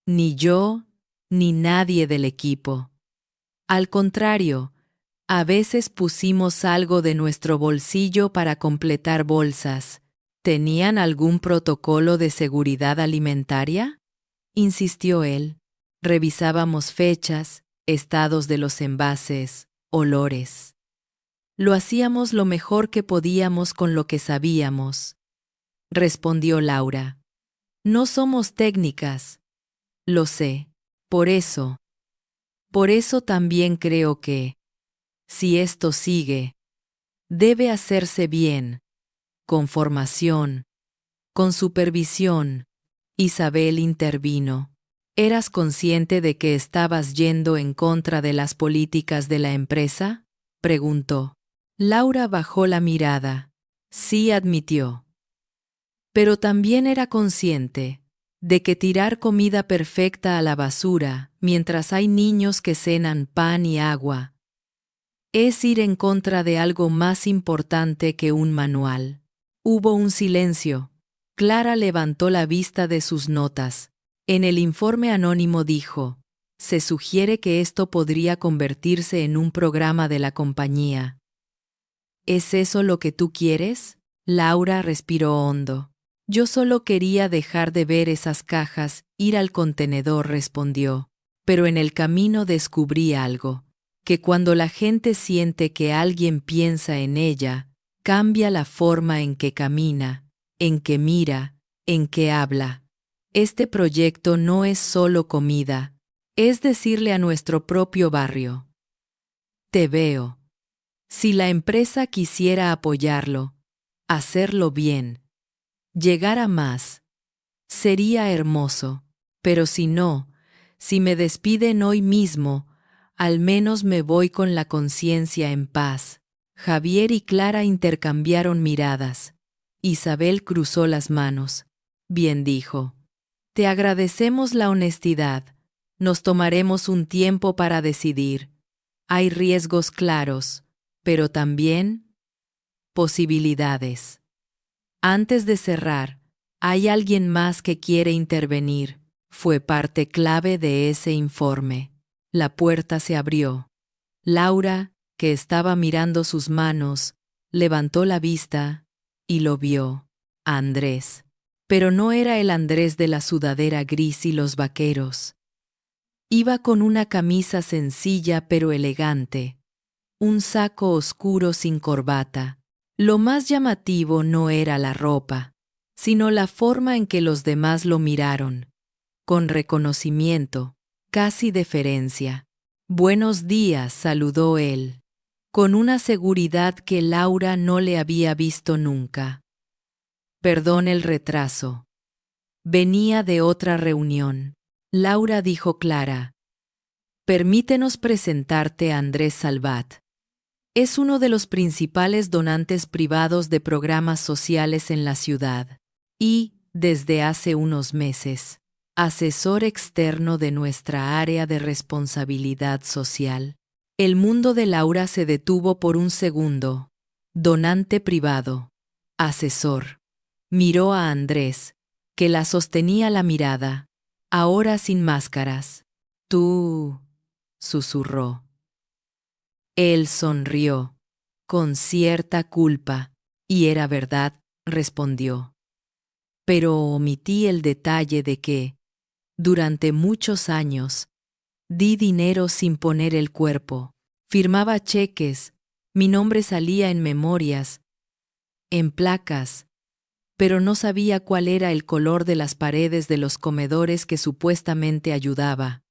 Ni yo, ni nadie del equipo. Al contrario, a veces pusimos algo de nuestro bolsillo para completar bolsas. ¿Tenían algún protocolo de seguridad alimentaria?, insistió él. Revisábamos fechas, estados de los envases, olores. Lo hacíamos lo mejor que podíamos con lo que sabíamos, respondió Laura. No somos técnicas. Lo sé. Por eso también creo que, si esto sigue, debe hacerse bien, con formación, con supervisión. Isabel intervino. ¿Eras consciente de que estabas yendo en contra de las políticas de la empresa?, preguntó. Laura bajó la mirada. Sí, admitió. Pero también era consciente de que tirar comida perfecta a la basura mientras hay niños que cenan pan y agua es ir en contra de algo más importante que un manual. Hubo un silencio. Clara levantó la vista de sus notas. En el informe anónimo dijo: se sugiere que esto podría convertirse en un programa de la compañía. ¿Es eso lo que tú quieres? Laura respiró hondo. Yo solo quería dejar de ver esas cajas, ir al contenedor, respondió. Pero en el camino descubrí algo, que cuando la gente siente que alguien piensa en ella, cambia la forma en que camina, en que mira, en que habla. Este proyecto no es solo comida, es decirle a nuestro propio barrio: te veo. Si la empresa quisiera apoyarlo, hacerlo bien, llegar a más, sería hermoso. Pero si no, si me despiden hoy mismo, al menos me voy con la conciencia en paz. Javier y Clara intercambiaron miradas. Isabel cruzó las manos. Bien, dijo. Te agradecemos la honestidad. Nos tomaremos un tiempo para decidir. Hay riesgos claros, pero también posibilidades. Antes de cerrar, hay alguien más que quiere intervenir. Fue parte clave de ese informe. La puerta se abrió. Laura, que estaba mirando sus manos, levantó la vista y lo vio. A Andrés. Pero no era el Andrés de la sudadera gris y los vaqueros. Iba con una camisa sencilla pero elegante, un saco oscuro sin corbata. Lo más llamativo no era la ropa, sino la forma en que los demás lo miraron, con reconocimiento, casi deferencia. Buenos días, saludó él, con una seguridad que Laura no le había visto nunca. Perdón el retraso. Venía de otra reunión. Laura dijo Clara. Permítenos presentarte a Andrés Salvat. Es uno de los principales donantes privados de programas sociales en la ciudad y, desde hace unos meses, asesor externo de nuestra área de responsabilidad social. El mundo de Laura se detuvo por un segundo. Donante privado. Asesor. Miró a Andrés, que la sostenía la mirada, ahora sin máscaras. Tú, susurró. Él sonrió, con cierta culpa, y era verdad, respondió. Pero omití el detalle de que, durante muchos años, di dinero sin poner el cuerpo. Firmaba cheques, mi nombre salía en memorias, en placas, pero no sabía cuál era el color de las paredes de los comedores que supuestamente ayudaba.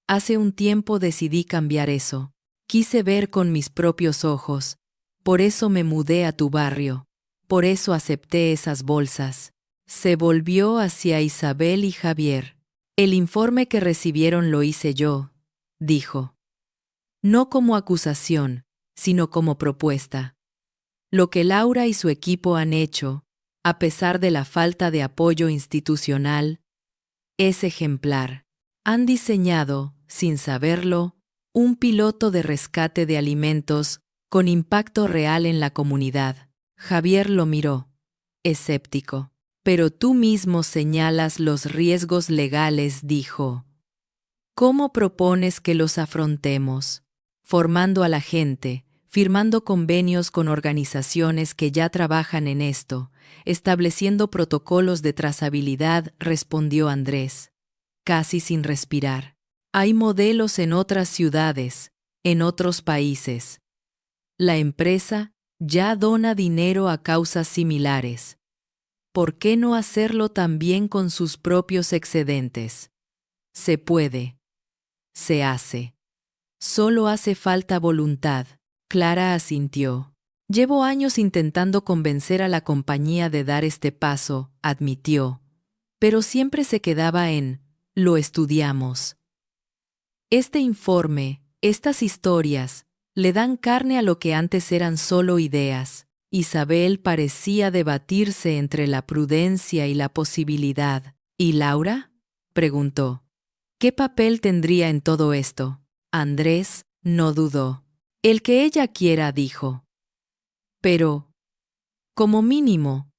Hace un tiempo decidí cambiar eso. Quise ver con mis propios ojos. Por eso me mudé a tu barrio. Por eso acepté esas bolsas. Se volvió hacia Isabel y Javier. El informe que recibieron lo hice yo, dijo. No como acusación, sino como propuesta. Lo que Laura y su equipo han hecho, a pesar de la falta de apoyo institucional, es ejemplar. Han diseñado, sin saberlo, un piloto de rescate de alimentos con impacto real en la comunidad. Javier lo miró, escéptico. Pero tú mismo señalas los riesgos legales, dijo. ¿Cómo propones que los afrontemos? Formando a la gente, firmando convenios con organizaciones que ya trabajan en esto, estableciendo protocolos de trazabilidad, respondió Andrés, casi sin respirar. Hay modelos en otras ciudades, en otros países. La empresa ya dona dinero a causas similares. ¿Por qué no hacerlo también con sus propios excedentes? Se puede. Se hace. Solo hace falta voluntad. Clara asintió. Llevo años intentando convencer a la compañía de dar este paso, admitió. Pero siempre se quedaba en lo estudiamos. Este informe, estas historias, le dan carne a lo que antes eran solo ideas. Isabel parecía debatirse entre la prudencia y la posibilidad. ¿Y Laura?, preguntó. ¿Qué papel tendría en todo esto? Andrés no dudó. El que ella quiera, dijo. Pero, como mínimo,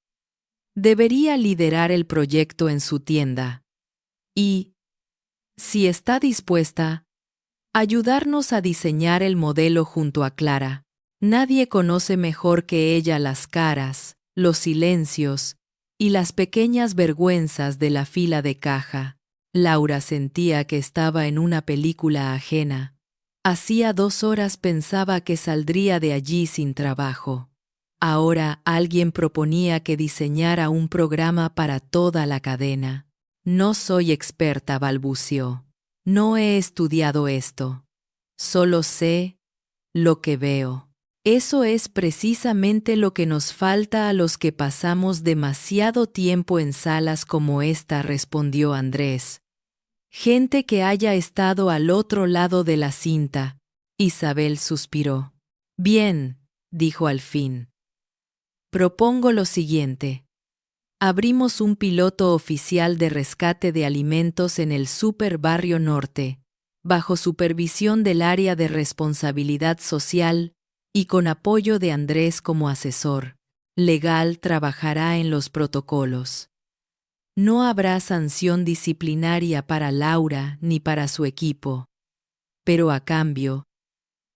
debería liderar el proyecto en su tienda. Y, si está dispuesta, ayudarnos a diseñar el modelo junto a Clara. Nadie conoce mejor que ella las caras, los silencios y las pequeñas vergüenzas de la fila de caja. Laura sentía que estaba en una película ajena. Hacía 2 horas pensaba que saldría de allí sin trabajo. Ahora alguien proponía que diseñara un programa para toda la cadena. No soy experta, balbuceó. No he estudiado esto. Solo sé lo que veo. Eso es precisamente lo que nos falta a los que pasamos demasiado tiempo en salas como esta, respondió Andrés. Gente que haya estado al otro lado de la cinta. Isabel suspiró. Bien, dijo al fin. Propongo lo siguiente. Abrimos un piloto oficial de rescate de alimentos en el Super Barrio Norte, bajo supervisión del área de responsabilidad social y con apoyo de Andrés como asesor. Legal trabajará en los protocolos. No habrá sanción disciplinaria para Laura ni para su equipo. Pero a cambio,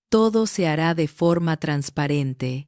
todo se hará de forma transparente.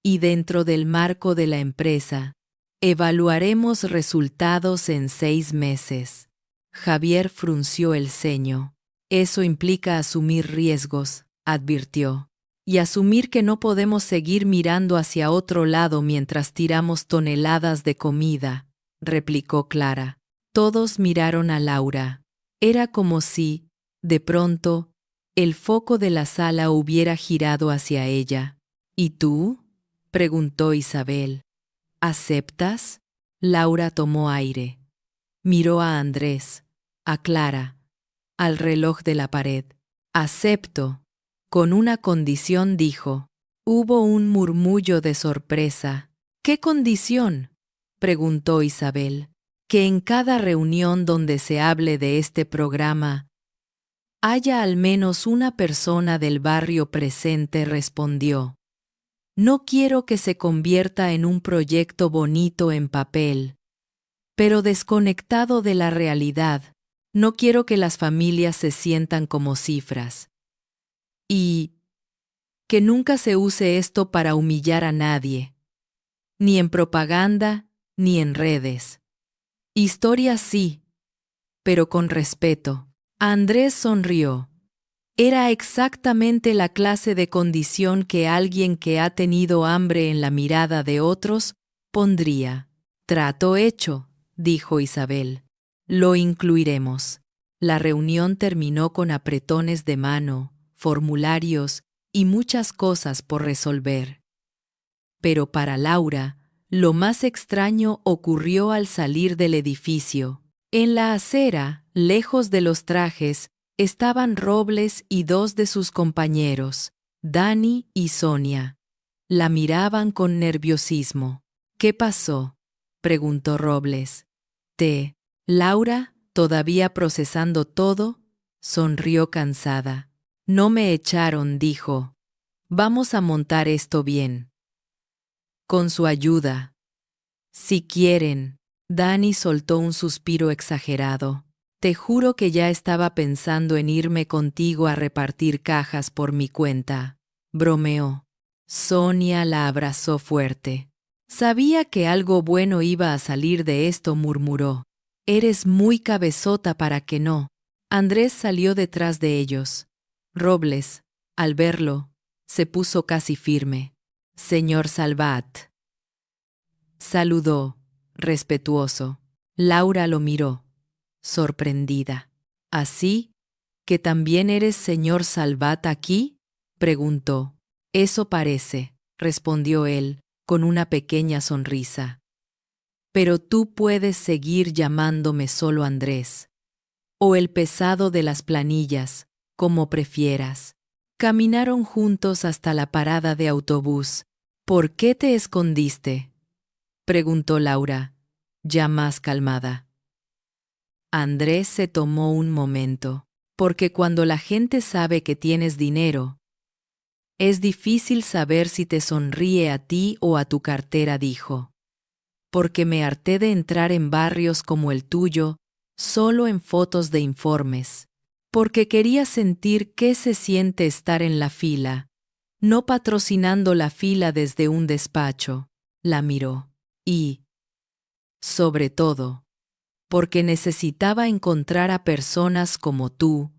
Y dentro del marco de la empresa, evaluaremos resultados en 6 meses. Javier frunció el ceño. Eso implica asumir riesgos, advirtió. Y asumir que no podemos seguir mirando hacia otro lado mientras tiramos toneladas de comida, replicó Clara. Todos miraron a Laura. Era como si, de pronto, el foco de la sala hubiera girado hacia ella. ¿Y tú?, preguntó Isabel. ¿Aceptas? Laura tomó aire. Miró a Andrés, a Clara, al reloj de la pared. Acepto. Con una condición, dijo. Hubo un murmullo de sorpresa. ¿Qué condición?, preguntó Isabel. Que en cada reunión donde se hable de este programa, haya al menos una persona del barrio presente, respondió. No quiero que se convierta en un proyecto bonito en papel, pero desconectado de la realidad. No quiero que las familias se sientan como cifras. Y que nunca se use esto para humillar a nadie, ni en propaganda, ni en redes. Historias sí, pero con respeto. Andrés sonrió. Era exactamente la clase de condición que alguien que ha tenido hambre en la mirada de otros pondría. Trato hecho, dijo Isabel. Lo incluiremos. La reunión terminó con apretones de mano, formularios y muchas cosas por resolver. Pero para Laura, lo más extraño ocurrió al salir del edificio. En la acera, lejos de los trajes, estaban Robles y 2 de sus compañeros, Dani y Sonia. La miraban con nerviosismo. ¿Qué pasó?, preguntó Robles. Laura, todavía procesando todo, sonrió cansada. No me echaron, dijo. Vamos a montar esto bien. Con su ayuda. Si quieren. Dani soltó un suspiro exagerado. Te juro que ya estaba pensando en irme contigo a repartir cajas por mi cuenta. Bromeó. Sonia la abrazó fuerte. Sabía que algo bueno iba a salir de esto, murmuró. Eres muy cabezota para que no. Andrés salió detrás de ellos. Robles, al verlo, se puso casi firme. Señor Salvat. Saludó, respetuoso. Laura lo miró, sorprendida. ¿Así que también eres señor Salvat aquí?, preguntó. Eso parece, respondió él, con una pequeña sonrisa. Pero tú puedes seguir llamándome solo Andrés. o el pesado de las planillas, como prefieras. Caminaron juntos hasta la parada de autobús. ¿Por qué te escondiste?, preguntó Laura, ya más calmada. Andrés se tomó un momento, porque cuando la gente sabe que tienes dinero, es difícil saber si te sonríe a ti o a tu cartera, dijo. Porque me harté de entrar en barrios como el tuyo, solo en fotos de informes. Porque quería sentir qué se siente estar en la fila, no patrocinando la fila desde un despacho. La miró. Y, sobre todo, porque necesitaba encontrar a personas como tú,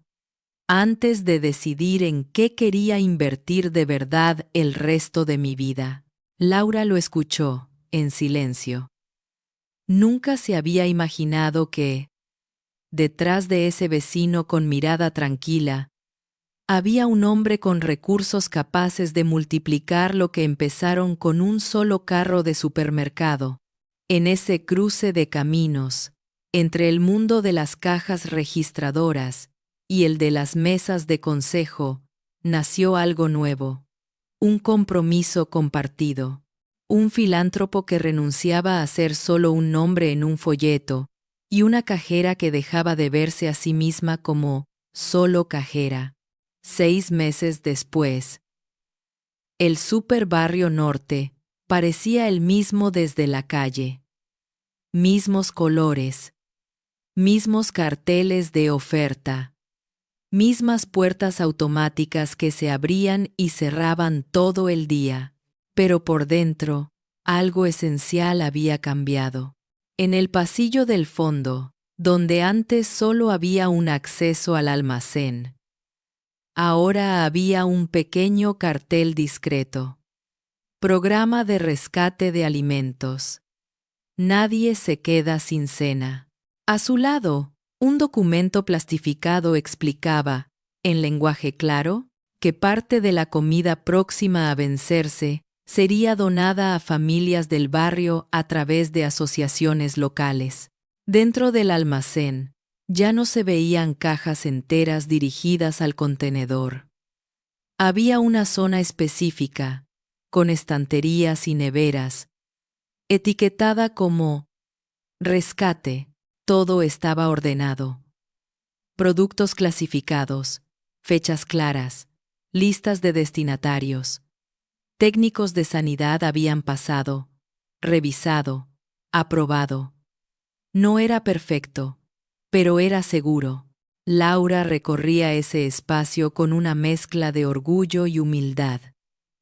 antes de decidir en qué quería invertir de verdad el resto de mi vida. Laura lo escuchó, en silencio. Nunca se había imaginado que, detrás de ese vecino con mirada tranquila, había un hombre con recursos capaces de multiplicar lo que empezaron con un solo carro de supermercado. En ese cruce de caminos, entre el mundo de las cajas registradoras y el de las mesas de consejo, nació algo nuevo, un compromiso compartido, un filántropo que renunciaba a ser solo un nombre en un folleto y una cajera que dejaba de verse a sí misma como solo cajera. 6 meses después, el superbarrio norte parecía el mismo desde la calle. Mismos colores, mismos carteles de oferta, mismas puertas automáticas que se abrían y cerraban todo el día, pero por dentro, algo esencial había cambiado. En el pasillo del fondo, donde antes solo había un acceso al almacén, ahora había un pequeño cartel discreto. Programa de rescate de alimentos. Nadie se queda sin cena. A su lado, un documento plastificado explicaba, en lenguaje claro, que parte de la comida próxima a vencerse sería donada a familias del barrio a través de asociaciones locales. Dentro del almacén, ya no se veían cajas enteras dirigidas al contenedor. Había una zona específica, con estanterías y neveras, etiquetada como rescate. Todo estaba ordenado. Productos clasificados, fechas claras, listas de destinatarios. Técnicos de sanidad habían pasado, revisado, aprobado. No era perfecto, pero era seguro. Laura recorría ese espacio con una mezcla de orgullo y humildad.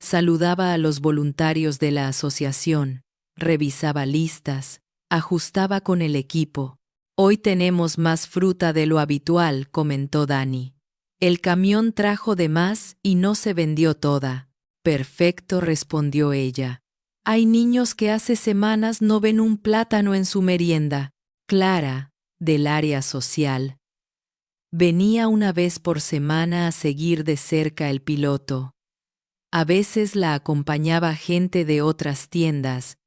Saludaba a los voluntarios de la asociación, revisaba listas, ajustaba con el equipo. Hoy tenemos más fruta de lo habitual, comentó Dani. El camión trajo de más y no se vendió toda. Perfecto, respondió ella. Hay niños que hace semanas no ven un plátano en su merienda. Clara, del área social, venía una vez por semana a seguir de cerca el piloto. A veces la acompañaba gente de otras tiendas,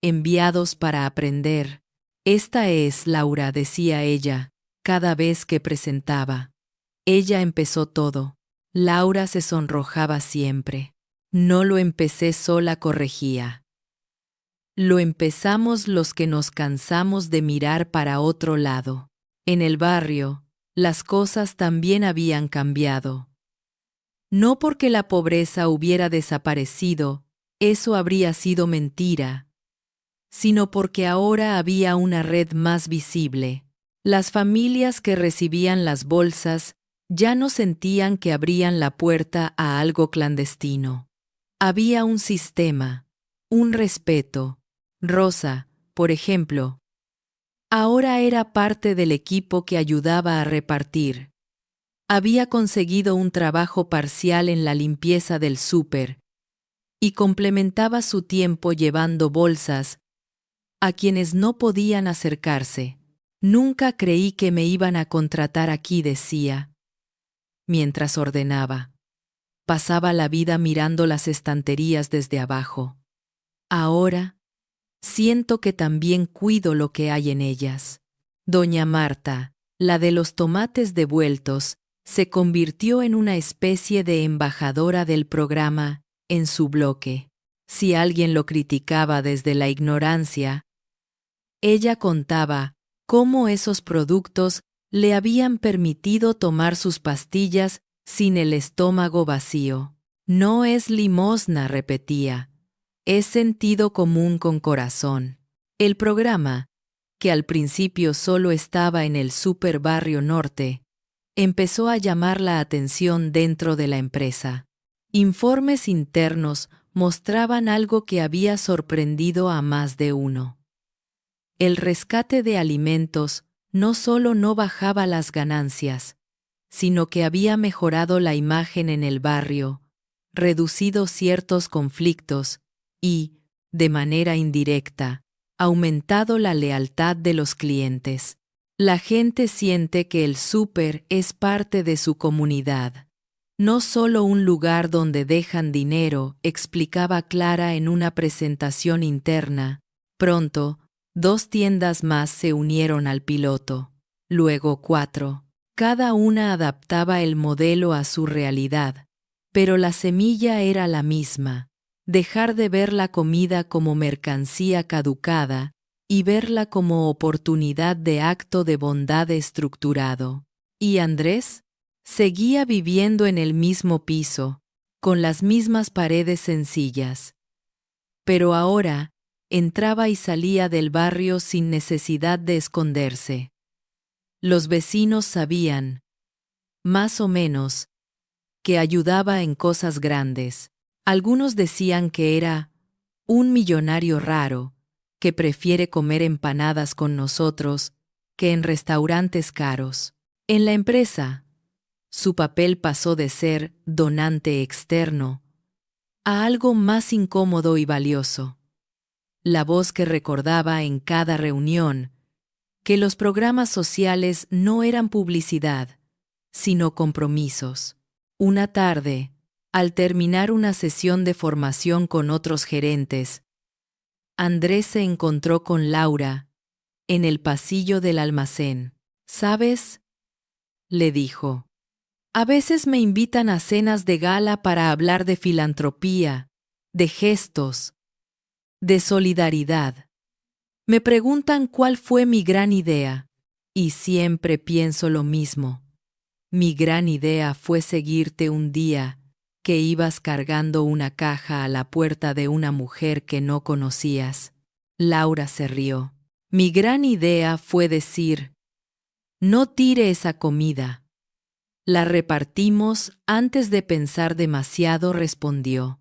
enviados para aprender. Esta es Laura, decía ella, cada vez que presentaba. Ella empezó todo. Laura se sonrojaba siempre. No lo empecé sola, corregía. Lo empezamos los que nos cansamos de mirar para otro lado. En el barrio, las cosas también habían cambiado. No porque la pobreza hubiera desaparecido, eso habría sido mentira, sino porque ahora había una red más visible. Las familias que recibían las bolsas ya no sentían que abrían la puerta a algo clandestino. Había un sistema, un respeto. Rosa, por ejemplo, ahora era parte del equipo que ayudaba a repartir. Había conseguido un trabajo parcial en la limpieza del súper y complementaba su tiempo llevando bolsas a quienes no podían acercarse. Nunca creí que me iban a contratar aquí, decía, mientras ordenaba. Pasaba la vida mirando las estanterías desde abajo. Ahora, siento que también cuido lo que hay en ellas. Doña Marta, la de los tomates devueltos, se convirtió en una especie de embajadora del programa en su bloque. Si alguien lo criticaba desde la ignorancia, ella contaba cómo esos productos le habían permitido tomar sus pastillas sin el estómago vacío. No es limosna, repetía. Es sentido común con corazón. El programa, que al principio solo estaba en el Super Barrio Norte, empezó a llamar la atención dentro de la empresa. Informes internos mostraban algo que había sorprendido a más de uno. El rescate de alimentos no solo no bajaba las ganancias, sino que había mejorado la imagen en el barrio, reducido ciertos conflictos y, de manera indirecta, aumentado la lealtad de los clientes. La gente siente que el súper es parte de su comunidad, no solo un lugar donde dejan dinero, explicaba Clara en una presentación interna. Pronto, 2 tiendas más se unieron al piloto, luego 4. Cada una adaptaba el modelo a su realidad, pero la semilla era la misma: dejar de ver la comida como mercancía caducada y verla como oportunidad de acto de bondad estructurado. ¿Y Andrés? Seguía viviendo en el mismo piso, con las mismas paredes sencillas. Pero ahora entraba y salía del barrio sin necesidad de esconderse. Los vecinos sabían, más o menos, que ayudaba en cosas grandes. Algunos decían que era un millonario raro, que prefiere comer empanadas con nosotros que en restaurantes caros. En la empresa, su papel pasó de ser donante externo a algo más incómodo y valioso. La voz que recordaba en cada reunión que los programas sociales no eran publicidad, sino compromisos. Una tarde, al terminar una sesión de formación con otros gerentes, Andrés se encontró con Laura en el pasillo del almacén. ¿Sabes?, le dijo. A veces me invitan a cenas de gala para hablar de filantropía, de gestos, de solidaridad. Me preguntan cuál fue mi gran idea, y siempre pienso lo mismo. Mi gran idea fue seguirte un día que ibas cargando una caja a la puerta de una mujer que no conocías. Laura se rió. Mi gran idea fue decir: no tire esa comida. La repartimos antes de pensar demasiado, respondió.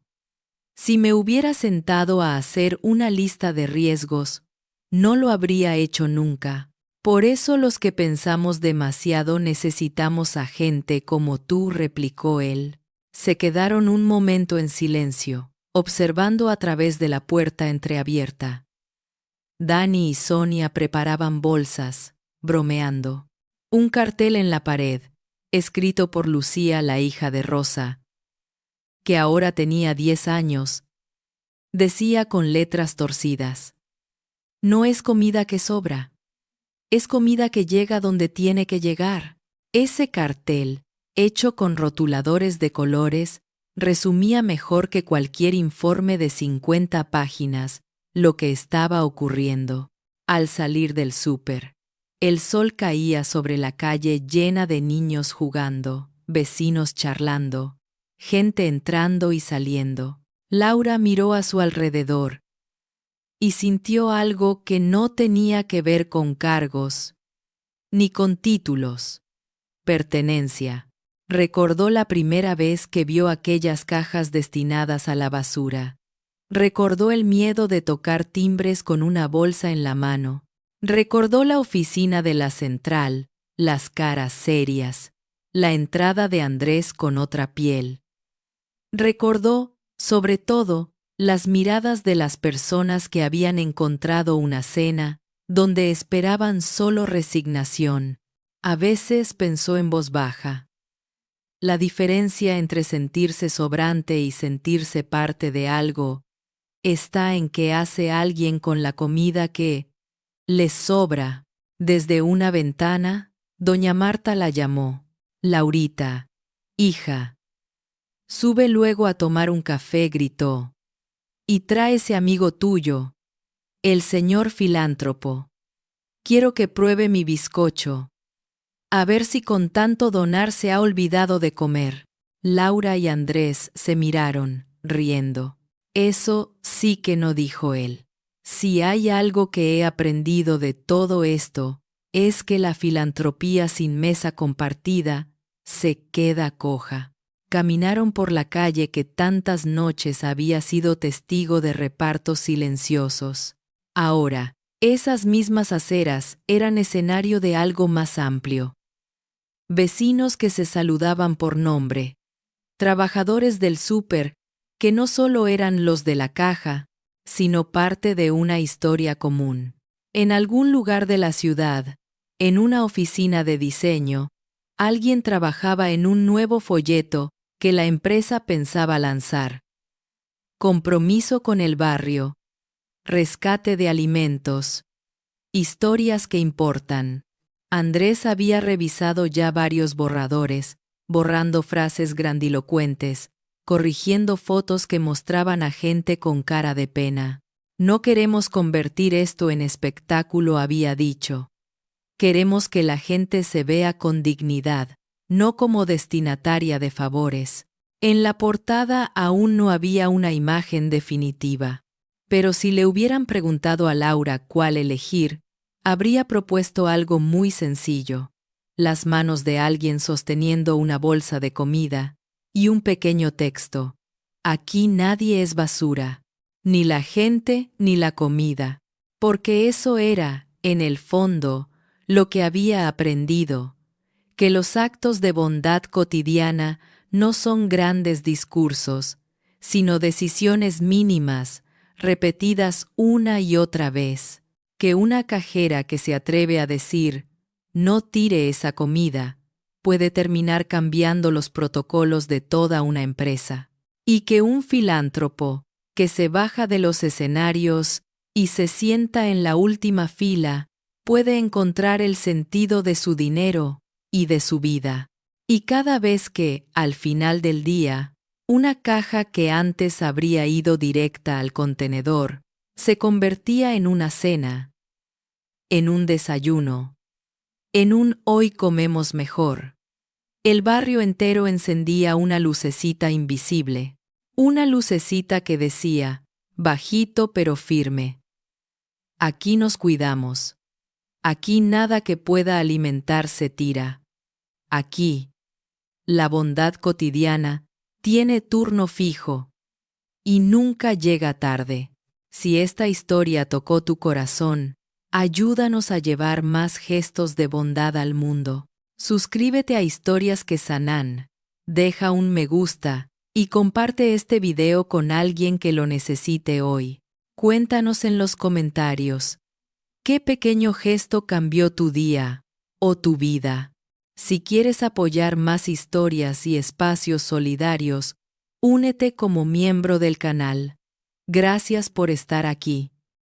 Si me hubiera sentado a hacer una lista de riesgos, no lo habría hecho nunca. Por eso los que pensamos demasiado necesitamos a gente como tú, replicó él. Se quedaron un momento en silencio, observando a través de la puerta entreabierta. Dani y Sonia preparaban bolsas, bromeando. Un cartel en la pared, escrito por Lucía, la hija de Rosa, que ahora tenía 10 años, decía con letras torcidas: no es comida que sobra, es comida que llega donde tiene que llegar. Ese cartel, hecho con rotuladores de colores, resumía mejor que cualquier informe de 50 páginas lo que estaba ocurriendo. Al salir del súper, el sol caía sobre la calle llena de niños jugando, vecinos charlando, gente entrando y saliendo. Laura miró a su alrededor y sintió algo que no tenía que ver con cargos, ni con títulos. Pertenencia. Recordó la primera vez que vio aquellas cajas destinadas a la basura. Recordó el miedo de tocar timbres con una bolsa en la mano. Recordó la oficina de la central, las caras serias, la entrada de Andrés con otra piel. Recordó, sobre todo, las miradas de las personas que habían encontrado una cena donde esperaban solo resignación. A veces pensó en voz baja. La diferencia entre sentirse sobrante y sentirse parte de algo está en qué hace alguien con la comida que les sobra. Desde una ventana, Doña Marta la llamó. Laurita, hija. Sube luego a tomar un café, gritó. Y trae ese amigo tuyo, el señor filántropo. Quiero que pruebe mi bizcocho. A ver si con tanto donar se ha olvidado de comer. Laura y Andrés se miraron, riendo. Eso sí que no, dijo él. Si hay algo que he aprendido de todo esto, es que la filantropía sin mesa compartida se queda coja. Caminaron por la calle que tantas noches había sido testigo de repartos silenciosos. Ahora, esas mismas aceras eran escenario de algo más amplio. Vecinos que se saludaban por nombre, trabajadores del súper que no solo eran los de la caja, sino parte de una historia común. En algún lugar de la ciudad, en una oficina de diseño, alguien trabajaba en un nuevo folleto que la empresa pensaba lanzar. Compromiso con el barrio, rescate de alimentos, historias que importan. Andrés había revisado ya varios borradores, borrando frases grandilocuentes, corrigiendo fotos que mostraban a gente con cara de pena. No queremos convertir esto en espectáculo, había dicho. Queremos que la gente se vea con dignidad, no como destinataria de favores. En la portada aún no había una imagen definitiva. Pero si le hubieran preguntado a Laura cuál elegir, habría propuesto algo muy sencillo: las manos de alguien sosteniendo una bolsa de comida y un pequeño texto. Aquí nadie es basura, ni la gente ni la comida, porque eso era, en el fondo, lo que había aprendido, que los actos de bondad cotidiana no son grandes discursos, sino decisiones mínimas, repetidas una y otra vez, que una cajera que se atreve a decir, no tire esa comida, puede terminar cambiando los protocolos de toda una empresa, y que un filántropo, que se baja de los escenarios y se sienta en la última fila, puede encontrar el sentido de su dinero y de su vida. Y cada vez que, al final del día, una caja que antes habría ido directa al contenedor, se convertía en una cena, en un desayuno, en un hoy comemos mejor. El barrio entero encendía una lucecita invisible, una lucecita que decía, bajito pero firme: aquí nos cuidamos. Aquí nada que pueda alimentar se tira. Aquí, la bondad cotidiana tiene turno fijo y nunca llega tarde. Si esta historia tocó tu corazón, ayúdanos a llevar más gestos de bondad al mundo. Suscríbete a Historias que Sanan, deja un me gusta y comparte este video con alguien que lo necesite hoy. Cuéntanos en los comentarios, ¿qué pequeño gesto cambió tu día o tu vida? Si quieres apoyar más historias y espacios solidarios, únete como miembro del canal. Gracias por estar aquí.